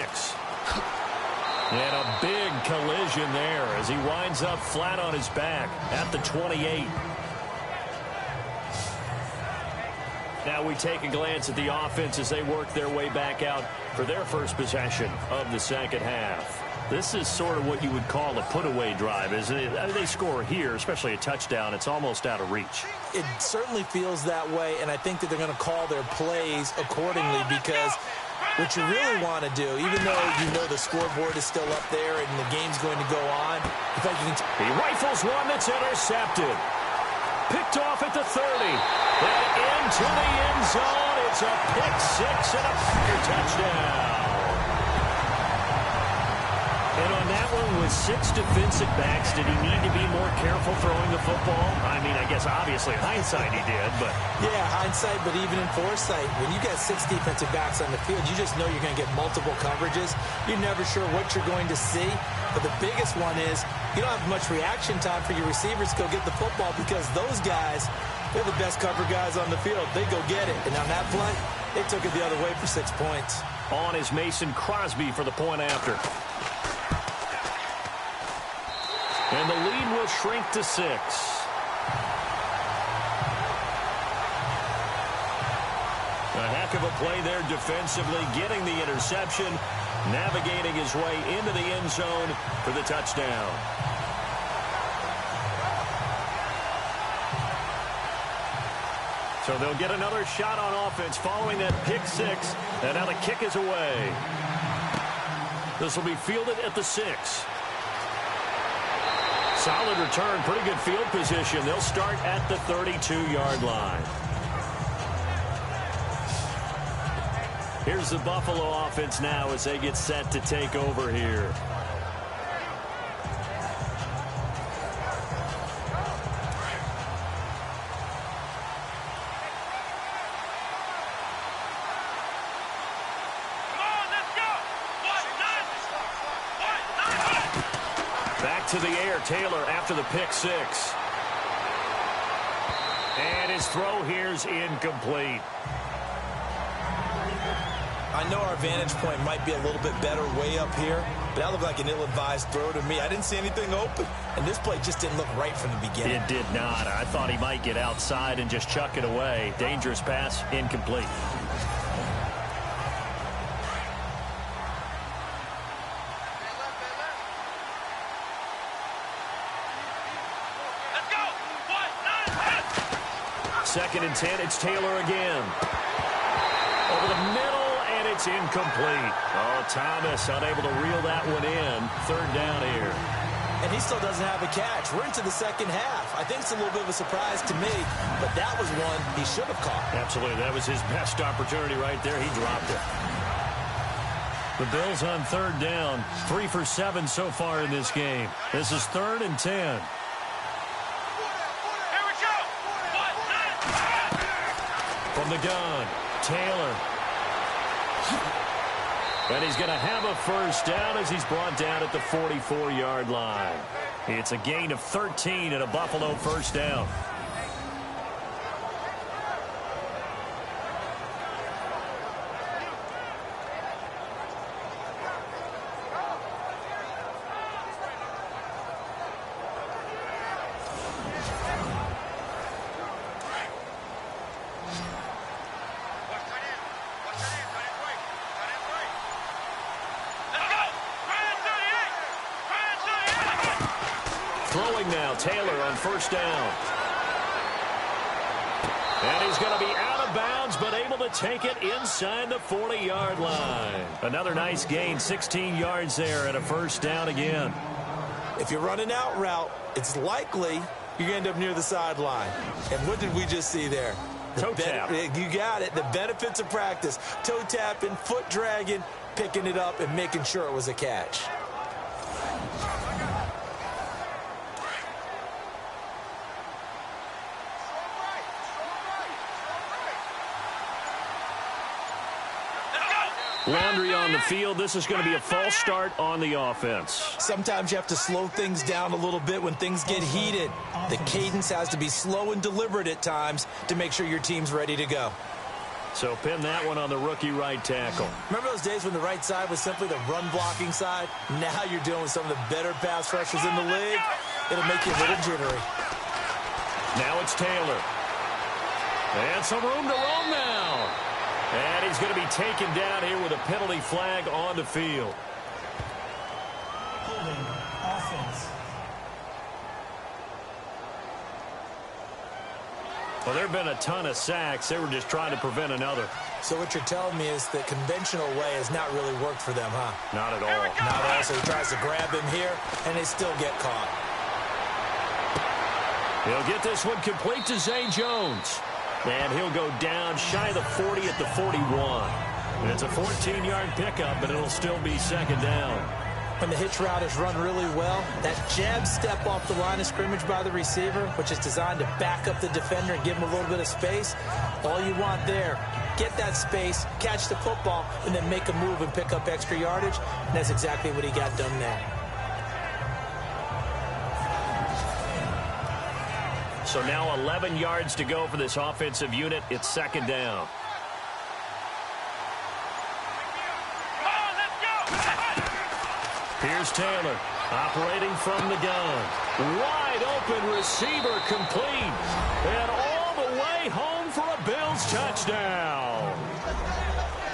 And a big collision there as he winds up flat on his back at the 28. Now we take a glance at the offense as they work their way back out for their first possession of the second half. This is sort of what you would call a put-away drive, isn't it? I mean, they score here, especially a touchdown. It's almost out of reach. It certainly feels that way, and I think that they're going to call their plays accordingly because what you really want to do, even though you know the scoreboard is still up there and the game's going to go on, in fact, you can he rifles one that's intercepted. Picked off at the 30. And into the end zone. It's a pick 6 and a Packer touchdown. And on that one, with 6 defensive backs, did he need to be more careful throwing the football? I mean, I guess obviously hindsight he did, but... Yeah, hindsight, but even in foresight, when you got 6 defensive backs on the field, you just know you're going to get multiple coverages. You're never sure what you're going to see. But the biggest one is you don't have much reaction time for your receivers to go get the football because those guys, they're the best cover guys on the field. They go get it. And on that play, they took it the other way for 6 points. On is Mason Crosby for the point after. And the lead will shrink to 6. A heck of a play there defensively, getting the interception, navigating his way into the end zone for the touchdown. So they'll get another shot on offense following that pick 6, and now the kick is away. This will be fielded at the 6. Solid return, pretty good field position. They'll start at the 32-yard line. Here's the Buffalo offense now as they get set to take over here. Back to the air, Taylor after the pick 6. And his throw here's incomplete. I know our vantage point might be a little bit better way up here, but that looked like an ill-advised throw to me. I didn't see anything open, and this play just didn't look right from the beginning. It did not. I thought he might get outside and just chuck it away. Dangerous pass, incomplete. Let's go. 1, 9, 10. Second and 10, it's Taylor again. Over the middle, and it's incomplete. Oh, Thomas unable to reel that one in. Third down here. And he still doesn't have a catch. We're into the second half. I think it's a little bit of a surprise to me, but that was one he should have caught. Absolutely. That was his best opportunity right there. He dropped it. The Bills on third down. 3 for 7 so far in this game. This is 3rd and 10. Here we go. 1, 9, 10. From the gun, Taylor. And he's going to have a first down as he's brought down at the 44-yard line. It's a gain of 13 and a Buffalo first down. Throwing now, Taylor on first down. And he's going to be out of bounds, but able to take it inside the 40-yard line. Another nice gain, 16 yards there, and a first down again. If you're running out route, it's likely you're going to end up near the sideline. And what did we just see there? Toe tap. You got it. The benefits of practice. Toe tapping, foot dragging, picking it up, and making sure it was a catch. Laundry on the field. This is going to be a false start on the offense. Sometimes you have to slow things down a little bit when things get heated. The cadence has to be slow and deliberate at times to make sure your team's ready to go. So pin that one on the rookie right tackle. Remember those days when the right side was simply the run-blocking side? Now you're dealing with some of the better pass rushers in the league. It'll make you a little jittery. Now it's Taylor. And some room to roam now. And he's going to be taken down here with a penalty flag on the field. Holding offense. Well, there have been a ton of sacks. They were just trying to prevent another. So what you're telling me is the conventional way has not really worked for them, huh? Not at all. Not at all. So he tries to grab him here, and they still get caught. He'll get this one complete to Zay Jones. And he'll go down shy of the 40 at the 41. And it's a 14-yard pickup, but it'll still be second down. When the hitch route is run really well, that jab step off the line of scrimmage by the receiver, which is designed to back up the defender and give him a little bit of space, all you want there, get that space, catch the football, and then make a move and pick up extra yardage. And that's exactly what he got done there. So now 11 yards to go for this offensive unit. It's second down. Here's Taylor operating from the gun. Wide open receiver complete. And all the way home for a Bills touchdown.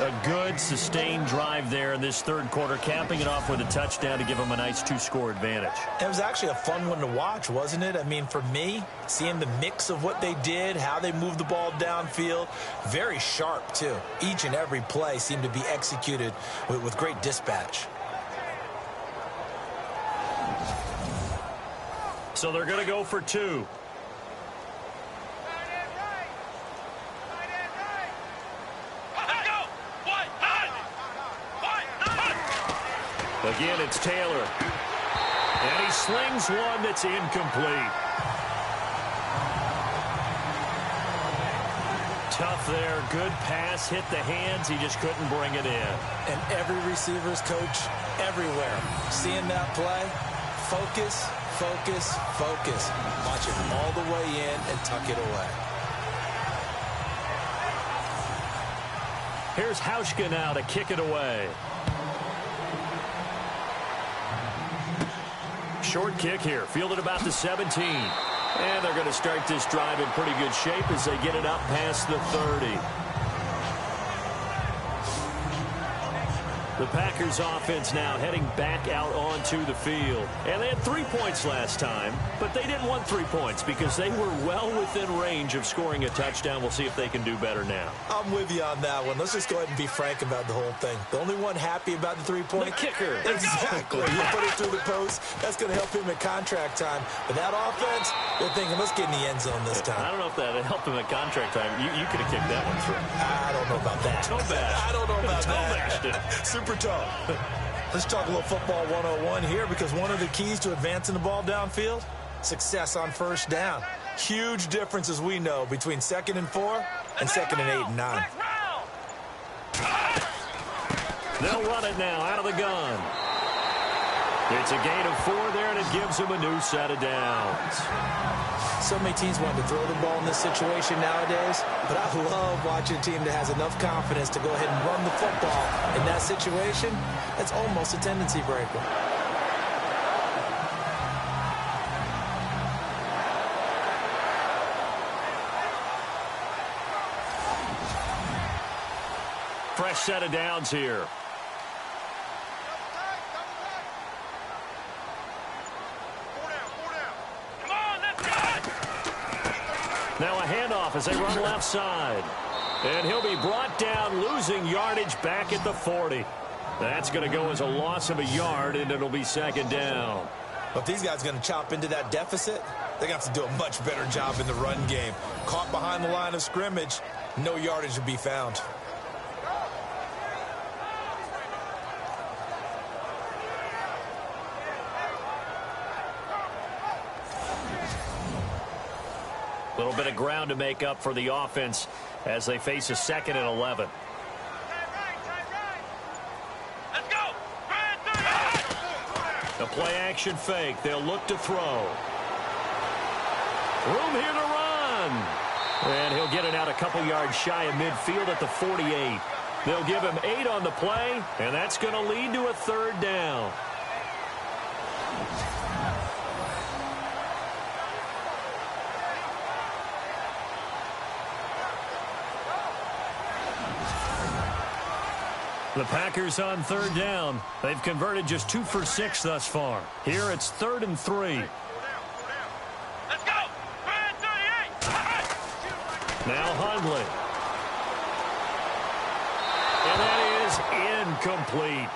A good sustained drive there in this third quarter, capping it off with a touchdown to give them a nice 2-score advantage. It was actually a fun one to watch, wasn't it? I mean, for me, seeing the mix of what they did, how they moved the ball downfield, very sharp, too. Each and every play seemed to be executed with great dispatch. So they're going to go for 2. Again, it's Taylor. And he slings one that's incomplete. Tough there. Good pass. Hit the hands. He just couldn't bring it in. And every receiver's coach everywhere, seeing that play, focus, Focus, focus. Watch it all the way in and tuck it away. Here's Hauschka now to kick it away. Short kick here, fielded about the 17. And they're going to start this drive in pretty good shape as they get it up past the 30. The Packers offense now heading back out onto the field. And they had 3 points last time, but they didn't want 3 points because they were well within range of scoring a touchdown. We'll see if they can do better now. I'm with you on that one. Let's just go ahead and be frank about the whole thing. The only one happy about the 3-point? The kicker. Exactly. You put it through the post. That's going to help him at contract time. But that offense, they're thinking, let's get in the end zone this time. I don't know if that helped him at contract time. You could have kicked that one through. I don't know about that. Toe bash. I don't know about Toe that. bashed it. Super toe. Let's talk a little football 101 here, because one of the keys to advancing the ball downfield, success on first down. Huge difference, as we know, between 2nd and 4 and 2nd and 8 and 9. They'll run it now out of the gun. It's a gain of 4 there, and it gives them a new set of downs. So many teams want to throw the ball in this situation nowadays, but I love watching a team that has enough confidence to go ahead and run the football in that situation. That's almost a tendency breaker. Fresh set of downs here. Now a handoff as they run left side. And he'll be brought down, losing yardage back at the 40. That's going to go as a loss of a yard, and it'll be 2nd down. But if these guys are going to chop into that deficit, they're going to have to do a much better job in the run game. Caught behind the line of scrimmage, no yardage to be found. A little bit of ground to make up for the offense as they face a 2nd and 11. Let's go. A play-action fake. They'll look to throw. Room here to run. And he'll get it out a couple yards shy of midfield at the 48. They'll give him 8 on the play, and that's going to lead to a 3rd down. The Packers on 3rd down. They've converted just 2 for 6 thus far. Here it's 3rd and 3. Let's go. 38. Now Hundley. And that is incomplete.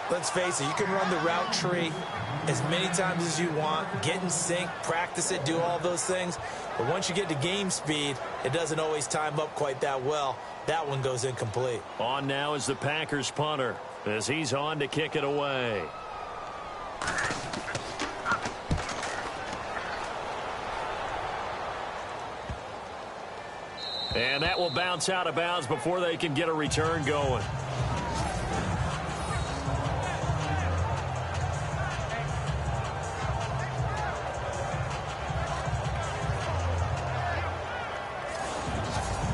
Let's face it, you can run the route tree as many times as you want, get in sync, practice it, do all those things. But once you get to game speed, it doesn't always time up quite that well. That one goes incomplete. On now is the Packers punter as he's on to kick it away. And that will bounce out of bounds before they can get a return going.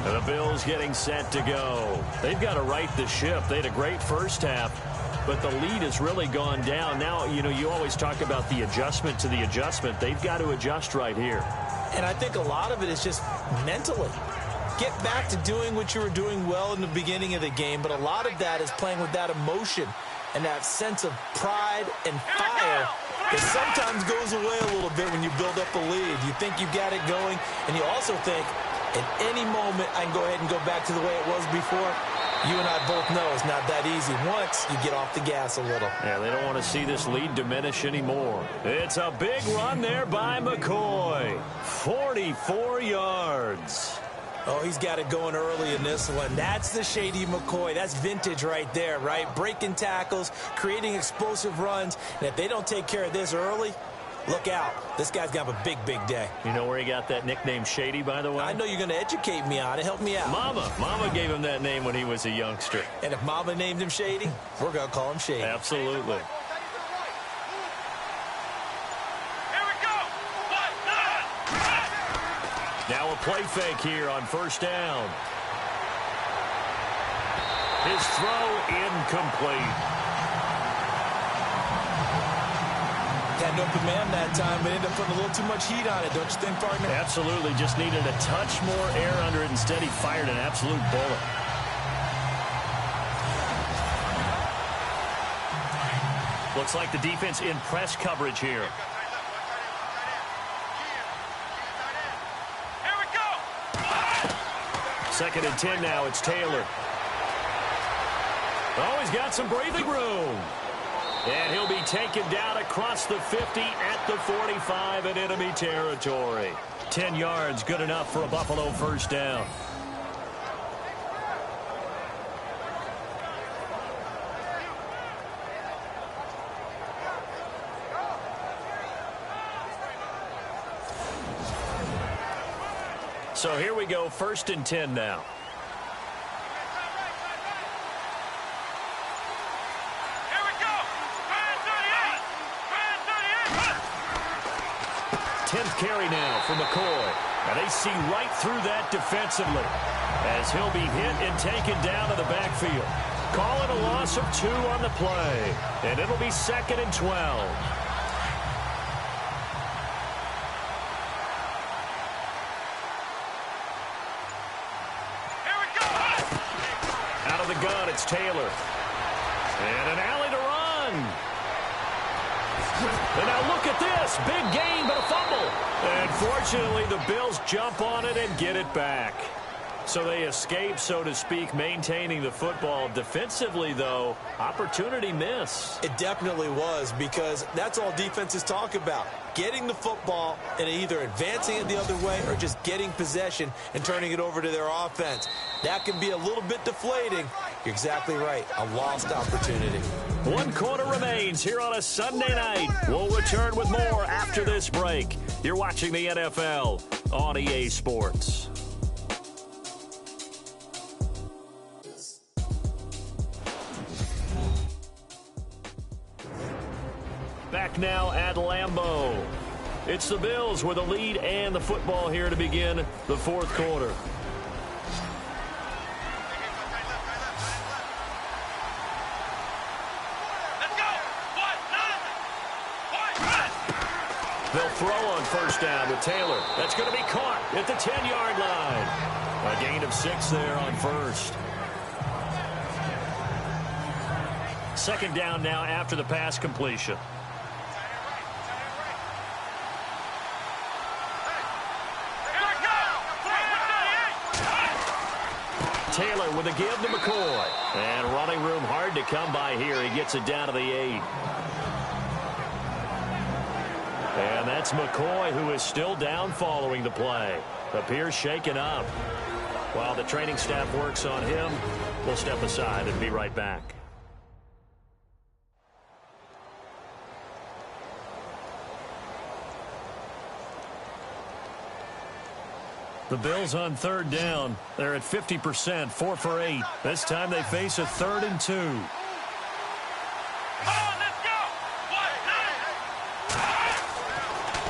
The Bills getting set to go. They've got to right the ship. They had a great first half, but the lead has really gone down. Now, you know, you always talk about the adjustment to the adjustment. They've got to adjust right here. And I think a lot of it is just mentally. Get back to doing what you were doing well in the beginning of the game, but a lot of that is playing with that emotion and that sense of pride and fire that sometimes goes away a little bit when you build up a lead. You think you've got it going, and you also think, at any moment, I can go ahead and go back to the way it was before. You and I both know it's not that easy once you get off the gas a little. Yeah, they don't want to see this lead diminish anymore. It's a big run there by McCoy. 44 yards. Oh, he's got it going early in this one. That's the Shady McCoy. That's vintage right there, right? Breaking tackles, creating explosive runs. And if they don't take care of this early, look out. This guy's going to have a big, big day. You know where he got that nickname Shady, by the way? I know you're going to educate me on it. Help me out. Mama gave him that name when he was a youngster. And if Mama named him Shady, we're going to call him Shady. Absolutely. Now a play fake here on first down. His throw incomplete. Had no command that time, but ended up putting a little too much heat on it, don't you think, partner? Absolutely. Just needed a touch more air under it. Instead, he fired an absolute bullet. Looks like the defense in press coverage here. Here we go. 2nd and 10 now. It's Taylor. Oh, he's got some breathing room. And he'll be taken down across the 50 at the 45 in enemy territory. 10 yards, good enough for a Buffalo first down. So here we go, 1st and 10 now. Here we go. 10th carry now for McCoy. And they see right through that defensively as he'll be hit and taken down to the backfield. Call it a loss of 2 on the play. And it'll be 2nd and 12. Gun, it's Taylor. And an alley to run. And now look at this. Big gain, but a fumble. And fortunately, the Bills jump on it and get it back. So they escape, so to speak, maintaining the football. Defensively, though, opportunity miss. It definitely was, because that's all defenses talk about. Getting the football and either advancing it the other way or just getting possession and turning it over to their offense. That can be a little bit deflating. You're exactly right. A lost opportunity. 1 quarter remains here on a Sunday night. We'll return with more after this break. You're watching the NFL on EA Sports. Back now at Lambeau. It's the Bills with a lead and the football here to begin the 4th quarter. Let's go. They'll throw on first down with Taylor. That's going to be caught at the 10-yard line. A gain of 6 there on first. 2nd down now after the pass completion. Taylor with a give to McCoy. And running room hard to come by here. He gets it down to the 8. And that's McCoy, who is still down following the play. Appears shaken up. While the training staff works on him, we'll step aside and be right back. The Bills on 3rd down. They're at 50%, 4 for 8. This time they face a 3rd and 2.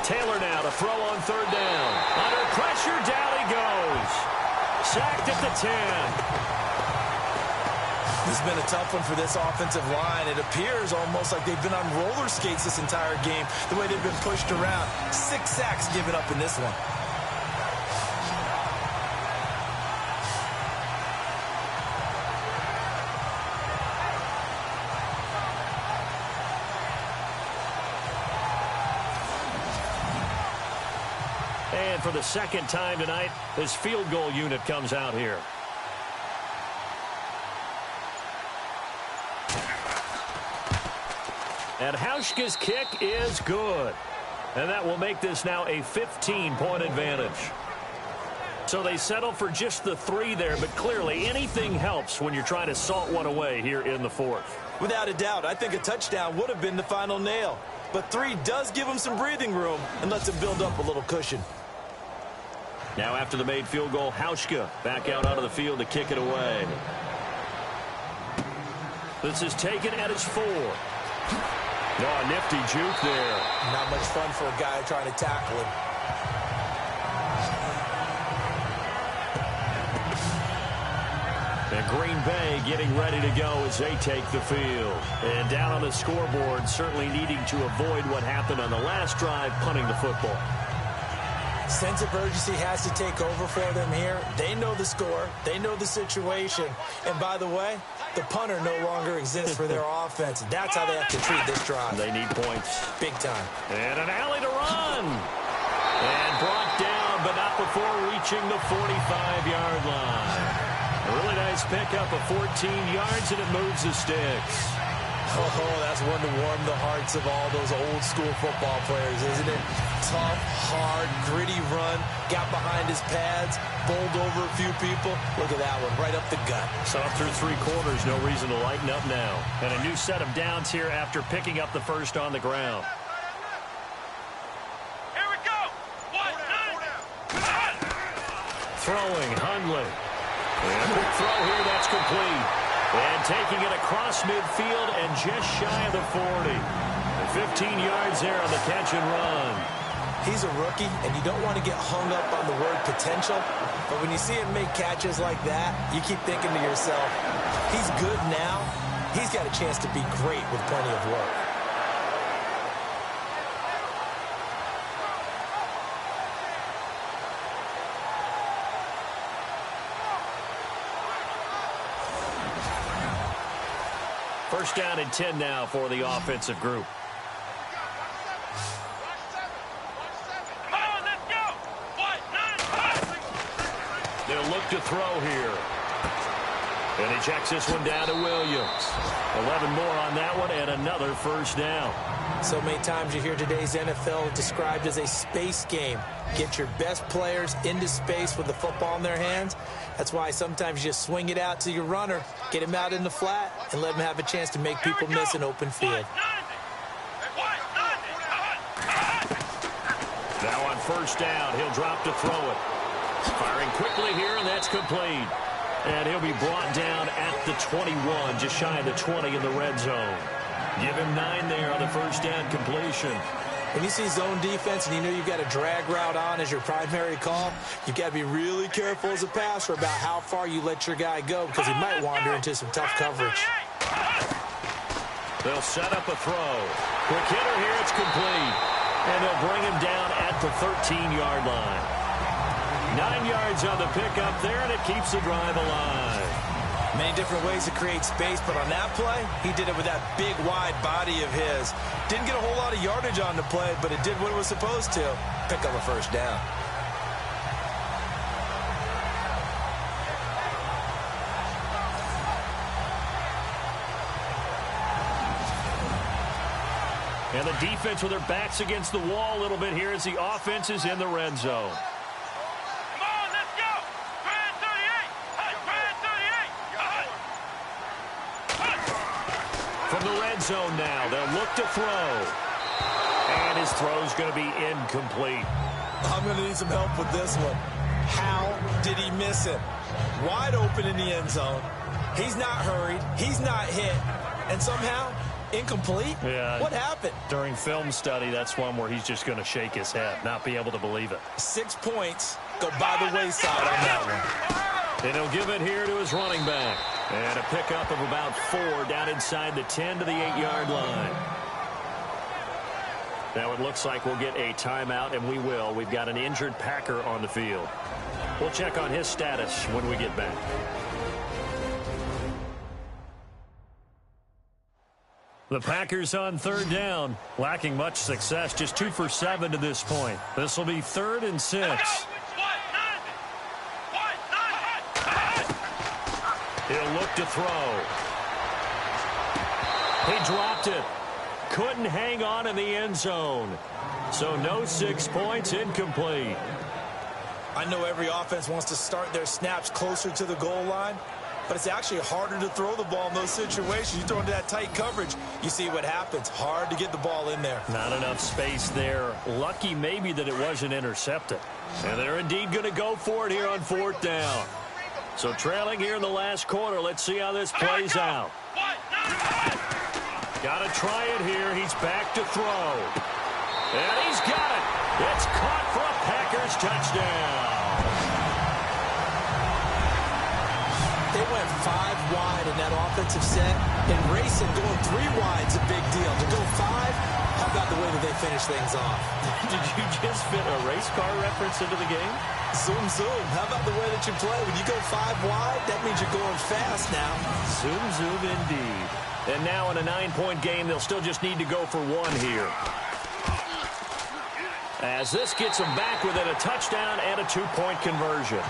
Taylor now to throw on 3rd down. Under pressure, down he goes. Sacked at the 10. This has been a tough one for this offensive line. It appears almost like they've been on roller skates this entire game, the way they've been pushed around. 6 sacks given up in this one. And for the 2nd time tonight, this field goal unit comes out here. And Hauschka's kick is good. And that will make this now a 15-point advantage. So they settle for just the 3 there, but clearly anything helps when you're trying to salt one away here in the 4th. Without a doubt, I think a touchdown would have been the final nail. But 3 does give them some breathing room and lets them build up a little cushion. Now after the made field goal, Hauschka back out onto the field to kick it away. This is taken at his 4. Oh, nifty juke there. Not much fun for a guy trying to tackle him. Green Bay getting ready to go as they take the field. And down on the scoreboard, certainly needing to avoid what happened on the last drive, punting the football. Sense of urgency has to take over for them here. They know the score. They know the situation. And by the way, the punter no longer exists for their offense. That's how they have to treat this drive. They need points. Big time. And an alley to run. And brought down, but not before reaching the 45-yard line. A really nice pickup of 14 yards, and it moves the sticks. Oh, that's one to warm the hearts of all those old-school football players, isn't it? Tough, hard, gritty run, got behind his pads, bowled over a few people. Look at that one, right up the gut. So up through 3 quarters, no reason to lighten up now. And a new set of downs here after picking up the first on the ground. Here we go. Throwing, Hundley. And a quick throw here, that's complete. And taking it across midfield and just shy of the 40. And 15 yards there on the catch and run. He's a rookie, and you don't want to get hung up on the word potential. But when you see him make catches like that, you keep thinking to yourself, he's good now. He's got a chance to be great with plenty of work. First down and 10 now for the offensive group. Come on, let's go. They'll look to throw here. And he checks this one down to Williams. 11 more on that one and another first down. So many times you hear today's NFL described as a space game. Get your best players into space with the football in their hands. That's why sometimes you just swing it out to your runner, get him out in the flat, and let him have a chance to make people miss an open field. Now on first down, he'll drop to throw it. Firing quickly here, and that's complete. And he'll be brought down at the 21, just shy of the 20 in the red zone. Give him 9 there on the first down completion. When you see zone defense and you know you've got a drag route on as your primary call, you've got to be really careful as a passer about how far you let your guy go because he might wander into some tough coverage. They'll set up a throw. Quick hitter here, it's complete. And they'll bring him down at the 13-yard line. 9 yards on the pickup there, and it keeps the drive alive. Many different ways to create space, but on that play, he did it with that big, wide body of his. Didn't get a whole lot of yardage on the play, but it did what it was supposed to. Pick up a first down. And the defense with their backs against the wall a little bit here as the offense is in the red zone. From the red zone now, they'll look to throw. And his throw's going to be incomplete. I'm going to need some help with this one. How did he miss it? Wide open in the end zone. He's not hurried. He's not hit. And somehow, incomplete? Yeah. What happened? During film study, that's one where he's just going to shake his head, not be able to believe it. 6 points go by the wayside on that one. And he'll give it here to his running back. And a pickup of about 4 down inside the 10 to the 8-yard line. Now it looks like we'll get a timeout, and we will. We've got an injured Packer on the field. We'll check on his status when we get back. The Packers on third down, lacking much success, just 2 for 7 to this point. This will be 3rd and 6. He'll look to throw. He dropped it. Couldn't hang on in the end zone. So no 6 points, incomplete. I know every offense wants to start their snaps closer to the goal line, but it's actually harder to throw the ball in those situations. You throw into that tight coverage, you see what happens. Hard to get the ball in there. Not enough space there. Lucky maybe that it wasn't intercepted. And they're indeed going to go for it here on 4th down. So trailing here in the last quarter. Let's see how this plays out. Got to try it here. He's back to throw. And he's got it. It's caught for a Packers touchdown. They went 5 wide in that offensive set, and Grayson going 3 wide's a big deal. To go 5, how about the way that they finish things off? Did you just fit a race car reference into the game? Zoom, zoom. How about the way that you play? When you go 5 wide, that means you're going fast now. Zoom, zoom indeed. And now in a 9-point game, they'll still just need to go for 1 here. As this gets them back within a touchdown and a 2-point conversion.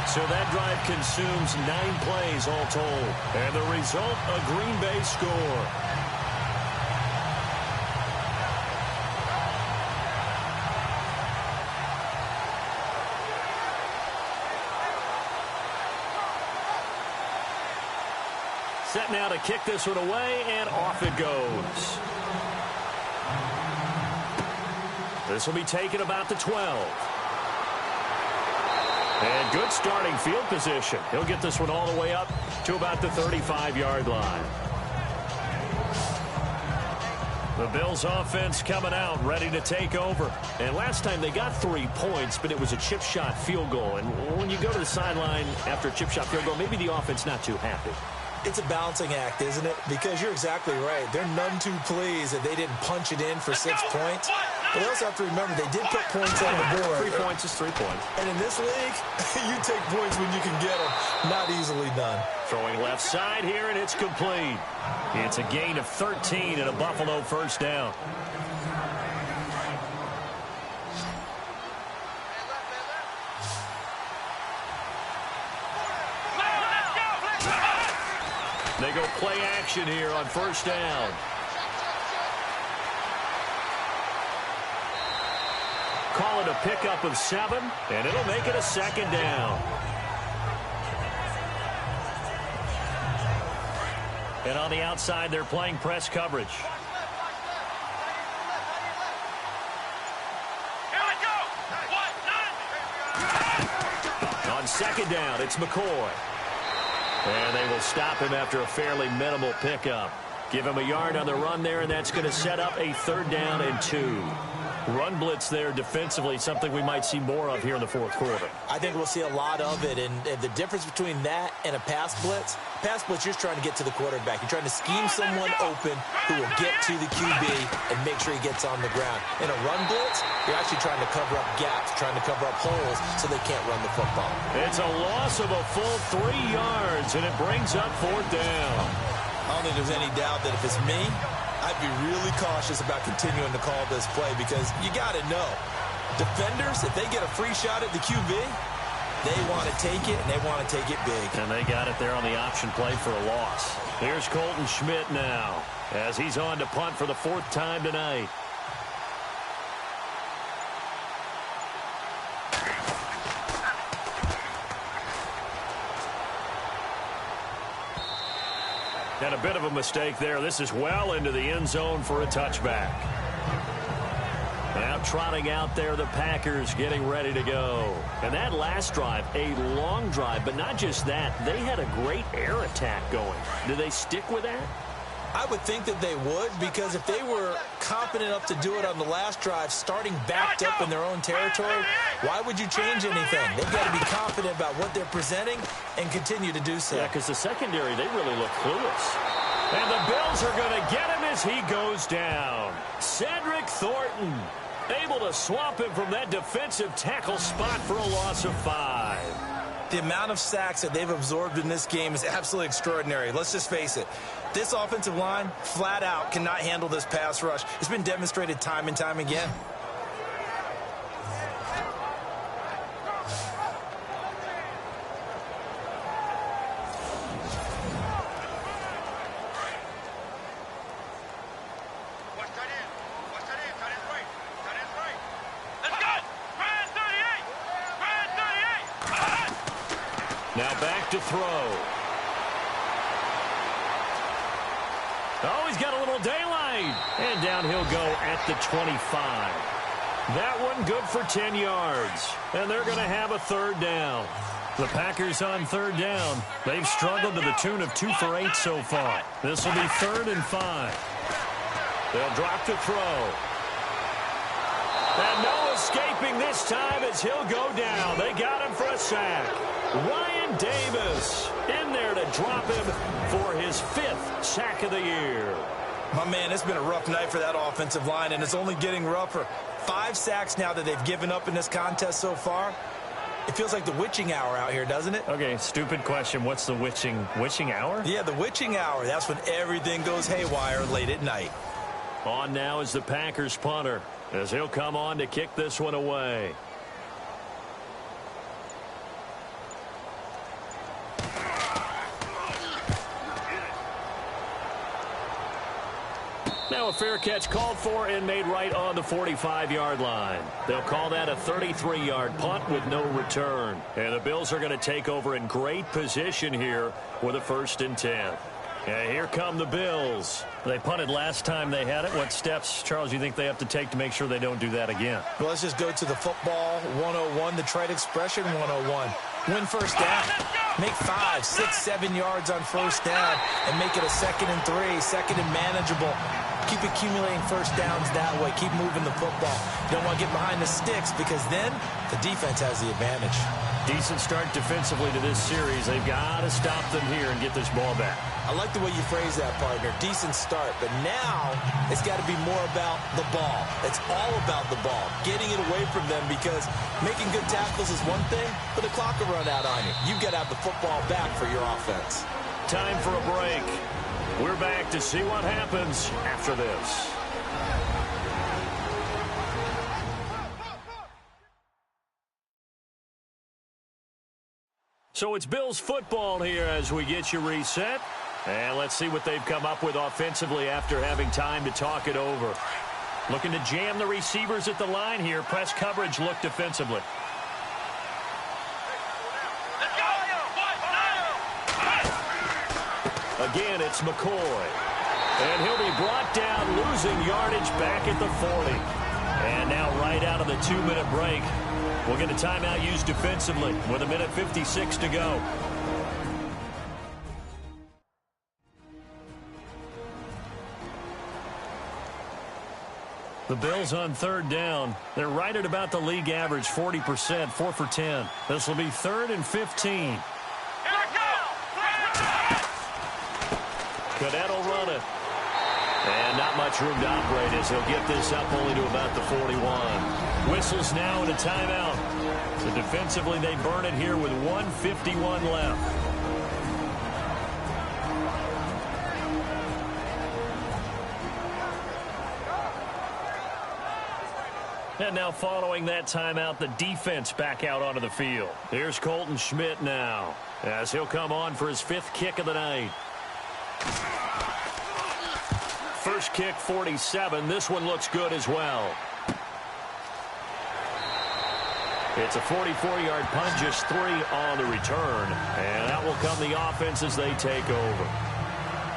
So that drive consumes 9 plays all told. And the result, a Green Bay score. Set now to kick this one away, and off it goes. This will be taken about the 12. And good starting field position. He'll get this one all the way up to about the 35-yard line. The Bills offense coming out, ready to take over. And last time they got 3 points, but it was a chip shot field goal. And when you go to the sideline after a chip shot field goal, maybe the offense not too happy. It's a balancing act, isn't it? Because you're exactly right. They're none too pleased that they didn't punch it in for 6 points. But they also have to remember they did put points on the board. 3 points is 3 points. And in this league, you take points when you can get them. Not easily done. Throwing left side here, and it's complete. It's a gain of 13 and a Buffalo first down. They go play action here on first down. Call it a pickup of 7, and it'll make it a 2nd down. And on the outside, they're playing press coverage. Here we go. 1, 9. On 2nd down, it's McCoy. And they will stop him after a fairly minimal pickup. Give him a yard on the run there, and that's going to set up a 3rd down and 2. Run blitz there defensively, something we might see more of here in the 4th quarter. I think we'll see a lot of it, and the difference between that and a pass blitz, you're just trying to get to the quarterback. You're trying to scheme someone open who will get to the QB and make sure he gets on the ground. In a run blitz, you're actually trying to cover up gaps, trying to cover up holes so they can't run the football. It's a loss of a full 3 yards, and it brings up 4th down. I don't think there's any doubt that if it's me, I'd be really cautious about continuing to call this play because you got to know, defenders, if they get a free shot at the QB, they want to take it, and they want to take it big. And they got it there on the option play for a loss. Here's Colton Schmidt now as he's on to punt for the 4th time tonight. And a bit of a mistake there. This is well into the end zone for a touchback. Now trotting out there, the Packers getting ready to go. And that last drive, a long drive, but not just that. They had a great air attack going. Do they stick with that? I would think that they would, because if they were confident enough to do it on the last drive, starting backed up in their own territory, why would you change anything? They've got to be confident about what they're presenting and continue to do so. Yeah, because the secondary, they really look clueless. And the Bills are going to get him as he goes down. Cedric Thornton able to swamp him from that defensive tackle spot for a loss of 5. The amount of sacks that they've absorbed in this game is absolutely extraordinary. Let's just face it. This offensive line, flat out, cannot handle this pass rush. It's been demonstrated time and time again. Now back to throw. Oh, he's got a little daylight. And down he'll go at the 25. That one good for 10 yards. And they're going to have a 3rd down. The Packers on 3rd down. They've struggled to the tune of 2 for 8 so far. This will be 3rd and 5. They'll drop to throw. And no No escaping this time as he'll go down. They got him for a sack. Ryan Davis in there to drop him for his 5th sack of the year. My man, it's been a rough night for that offensive line, and it's only getting rougher. 5 sacks now that they've given up in this contest so far. It feels like the witching hour out here, doesn't it? Okay, stupid question. What's the witching hour? Yeah, the witching hour. That's when everything goes haywire late at night. On now is the Packers punter as he'll come on to kick this one away. Now a fair catch called for and made right on the 45-yard line. They'll call that a 33-yard punt with no return. And the Bills are going to take over in great position here with a 1st and 10. And here come the Bills. They punted last time they had it. What steps, Charles, do you think they have to take to make sure they don't do that again? Well, let's just go to the football 101, the trite expression 101. Win first down. Make 5, 6, 7 yards on first down and make it a 2nd and 3, 2nd and manageable. Keep accumulating first downs that way. Keep moving the football. You don't want to get behind the sticks because then the defense has the advantage. Decent start defensively to this series. They've got to stop them here and get this ball back. I like the way you phrase that, partner. Decent start, but now it's got to be more about the ball. It's all about the ball, getting it away from them because making good tackles is one thing, but the clock will run out on you. You've got to have the football back for your offense. Time for a break. We're back to see what happens after this. So it's Bills football here as we get you reset. And let's see what they've come up with offensively after having time to talk it over. Looking to jam the receivers at the line here. Press coverage look defensively. Again, it's McCoy. And he'll be brought down, losing yardage back at the 40. And now right out of the 2-minute break, we'll get a timeout used defensively with 1:56 to go. The Bills on 3rd down. They're right at about the league average, 40%, 4 for 10. This will be 3rd and 15. Cadet will run it. And not much room to operate as he'll get this up only to about the 41. Whistles now and a timeout. So defensively they burn it here with 1:51 left. And now following that timeout, the defense back out onto the field. Here's Colton Schmidt now as he'll come on for his 5th kick of the night. First kick, 47. This one looks good as well. It's a 44-yard punt, just 3 on the return. And that will come the offense as they take over.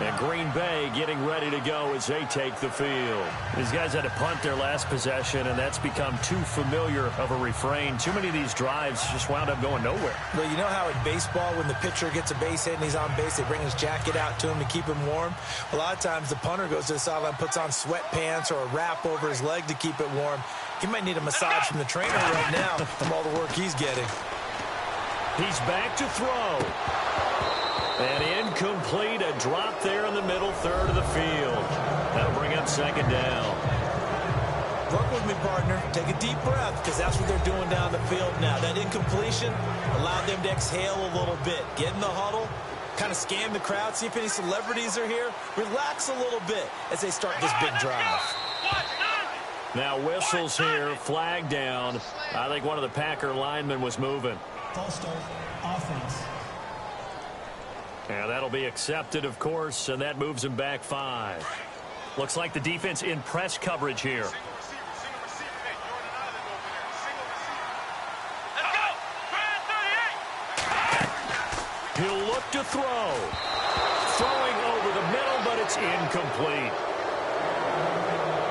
And Green Bay getting ready to go as they take the field. These guys had to punt their last possession, and that's become too familiar of a refrain. Too many of these drives just wound up going nowhere. Well, you know how in baseball, when the pitcher gets a base hit and he's on base, they bring his jacket out to him to keep him warm? A lot of times the punter goes to the sideline, puts on sweatpants or a wrap over his leg to keep it warm. He might need a massage from the trainer right now from all the work he's getting. He's back to throw. And incomplete, a drop there in the middle third of the field. That'll bring up 2nd down. Work with me, partner. Take a deep breath because that's what they're doing down the field now. That incompletion allowed them to exhale a little bit. Get in the huddle, kind of scan the crowd, see if any celebrities are here. Relax a little bit as they start this big drive. Now whistles here, flag down. I think one of the Packer linemen was moving. False start, offense. And that'll be accepted, of course, and that moves him back 5. Looks like the defense in press coverage here. He'll look to throw. Throwing over the middle, but it's incomplete.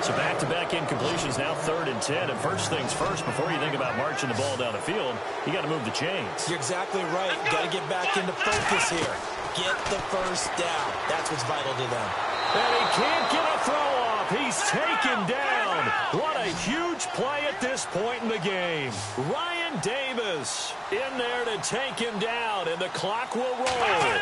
So back-to-back incompletions, now 3rd and 10. And first things first, before you think about marching the ball down the field, you got to move the chains. You're exactly right. Got to get back into focus here. Get the first down. That's what's vital to them. And he can't get a throw off. He's taken down. What a huge Clutch play at this point in the game. Ryan Davis in there to take him down, and the clock will roll.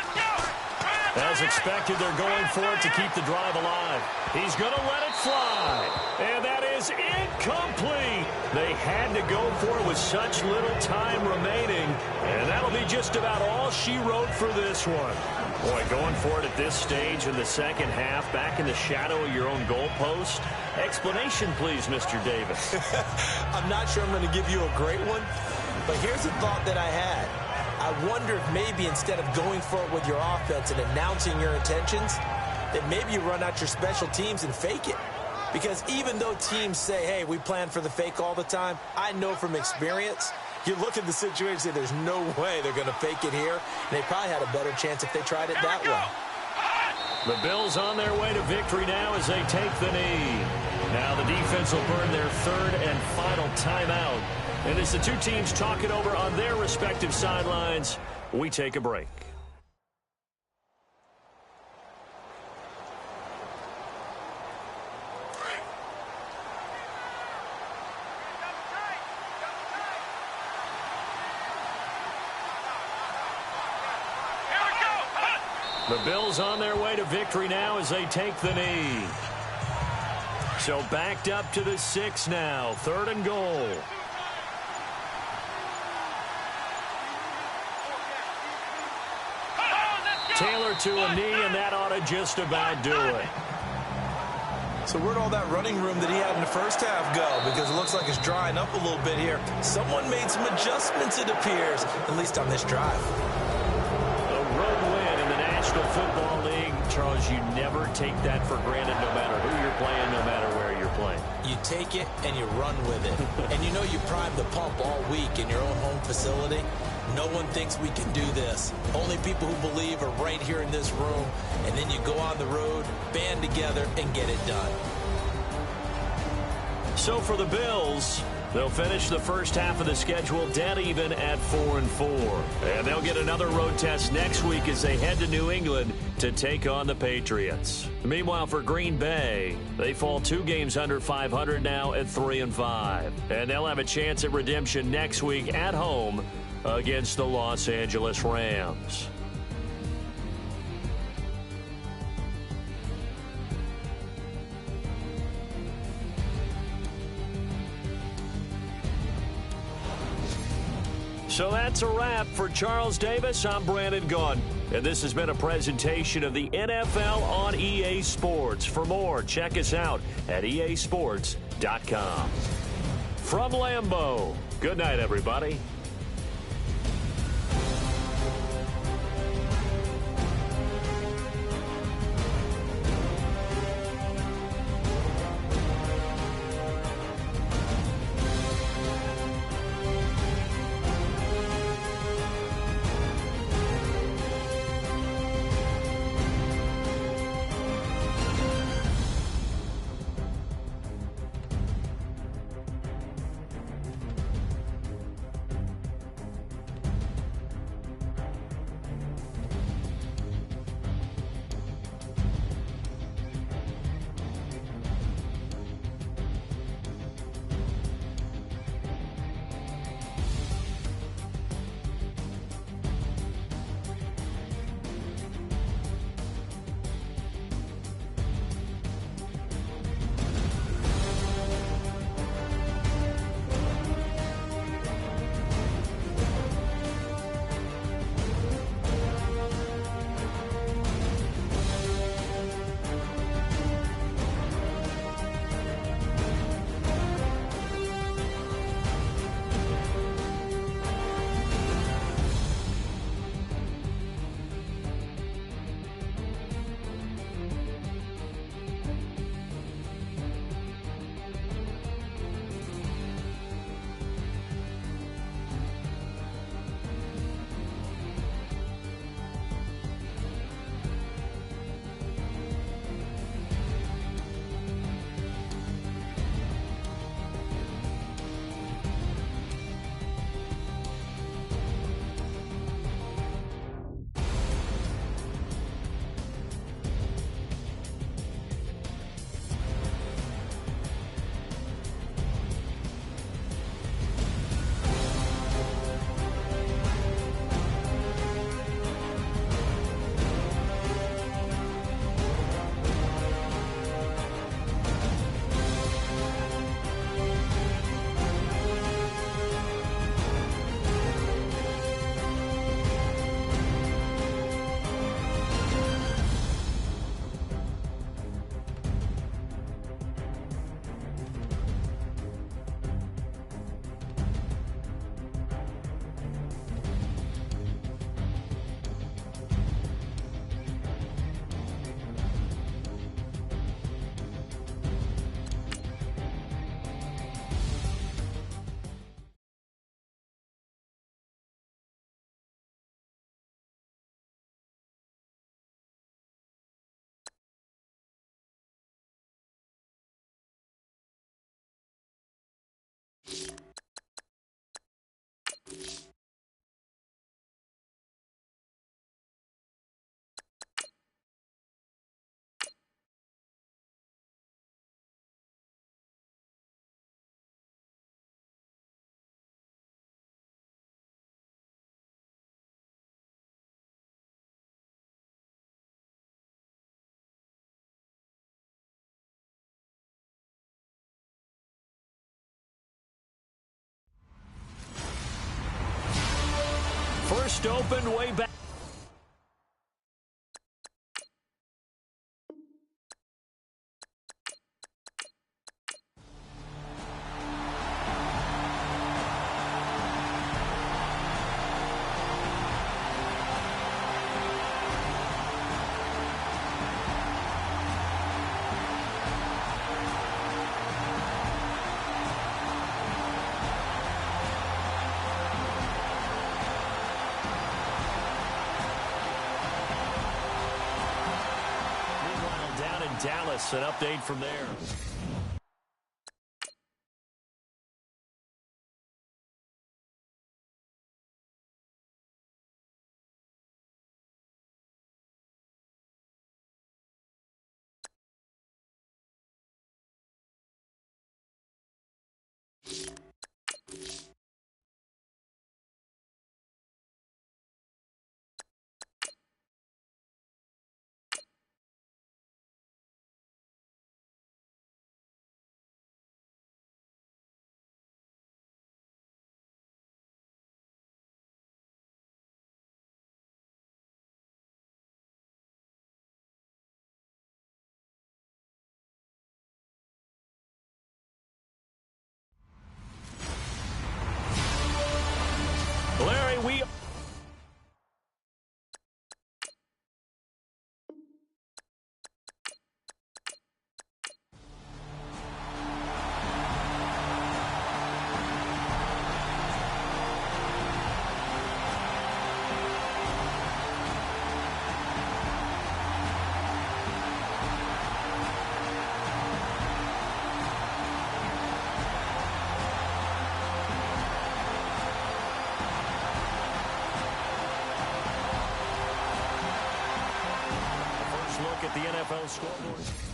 As expected, they're going for it to keep the drive alive. He's going to let it fly. And that is incomplete. They had to go for it with such little time remaining. And that'll be just about all she wrote for this one. Boy, going for it at this stage in the second half, back in the shadow of your own goalpost. Explanation, please, Mr. Davis. I'm not sure I'm going to give you a great one, but here's a thought that I had. I wonder if maybe instead of going for it with your offense and announcing your intentions, that maybe you run out your special teams and fake it. Because even though teams say, hey, we plan for the fake all the time, I know from experience, you look at the situation and say there's no way they're going to fake it here. And they probably had a better chance if they tried it that way. The Bills on their way to victory now as they take the knee. Now the defense will burn their third and final timeout. And as the two teams talk it over on their respective sidelines, we take a break. The Bills on their way to victory now as they take the knee. So backed up to the 6 now, 3rd and goal. Taylor to a knee, and that ought to just about do it. So where'd all that running room that he had in the first half go? Because it looks like it's drying up a little bit here. Someone made some adjustments, it appears, at least on this drive. A road win in the National Football League. Charles, you never take that for granted no matter who you're playing, no matter where you're playing. You take it and you run with it. And you know you primed the pump all week in your own home facility. No one thinks we can do this. Only people who believe are right here in this room. And then you go on the road, band together, and get it done. So for the Bills, they'll finish the first half of the schedule dead even at 4-4. And they'll get another road test next week as they head to New England to take on the Patriots. Meanwhile, for Green Bay, they fall 2 games under 500 now at 3-5. And they'll have a chance at redemption next week at home against the Los Angeles Rams. So that's a wrap. For Charles Davis, I'm Brandon Gaudin. And this has been a presentation of the NFL on EA Sports. For more, check us out at easports.com. From Lambeau, good night, everybody. Bust open way back. Dallas, an update from there. Larry, we... Look at the NFL scoreboard.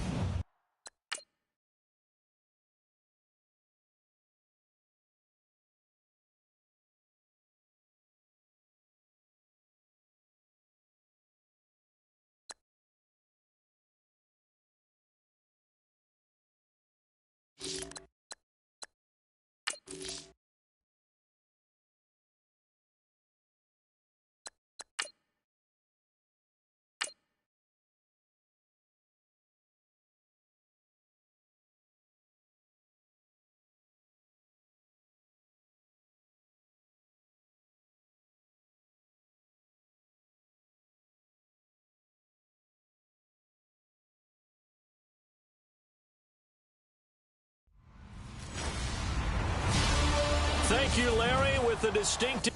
Thank you, Larry, with the distinctive...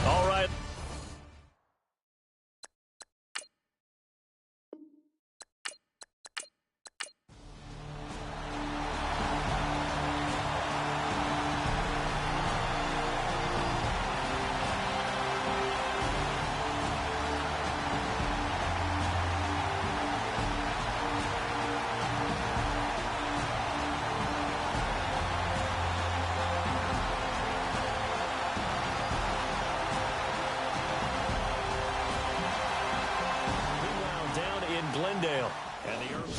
All right. Meanwhile, down in Glendale. And the early...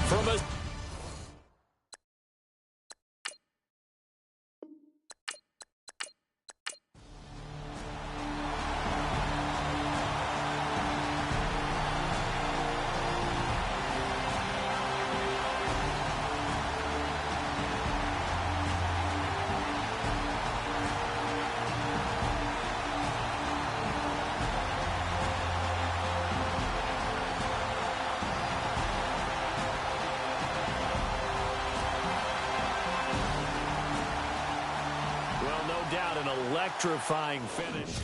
From a... Well, no doubt an electrifying finish.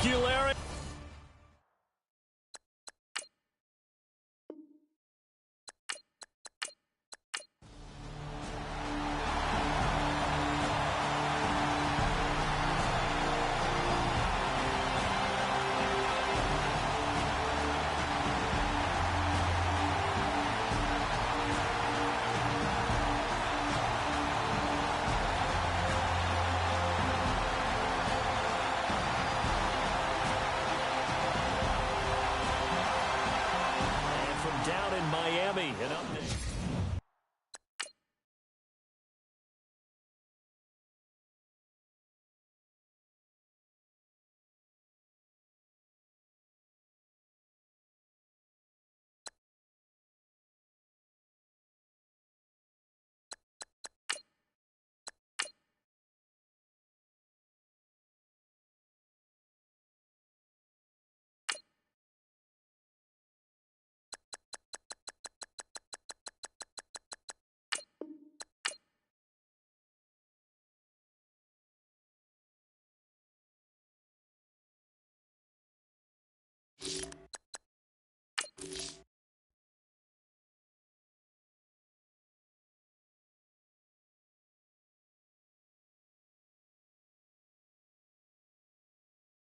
Thank you, Larry. Down in Miami, an update.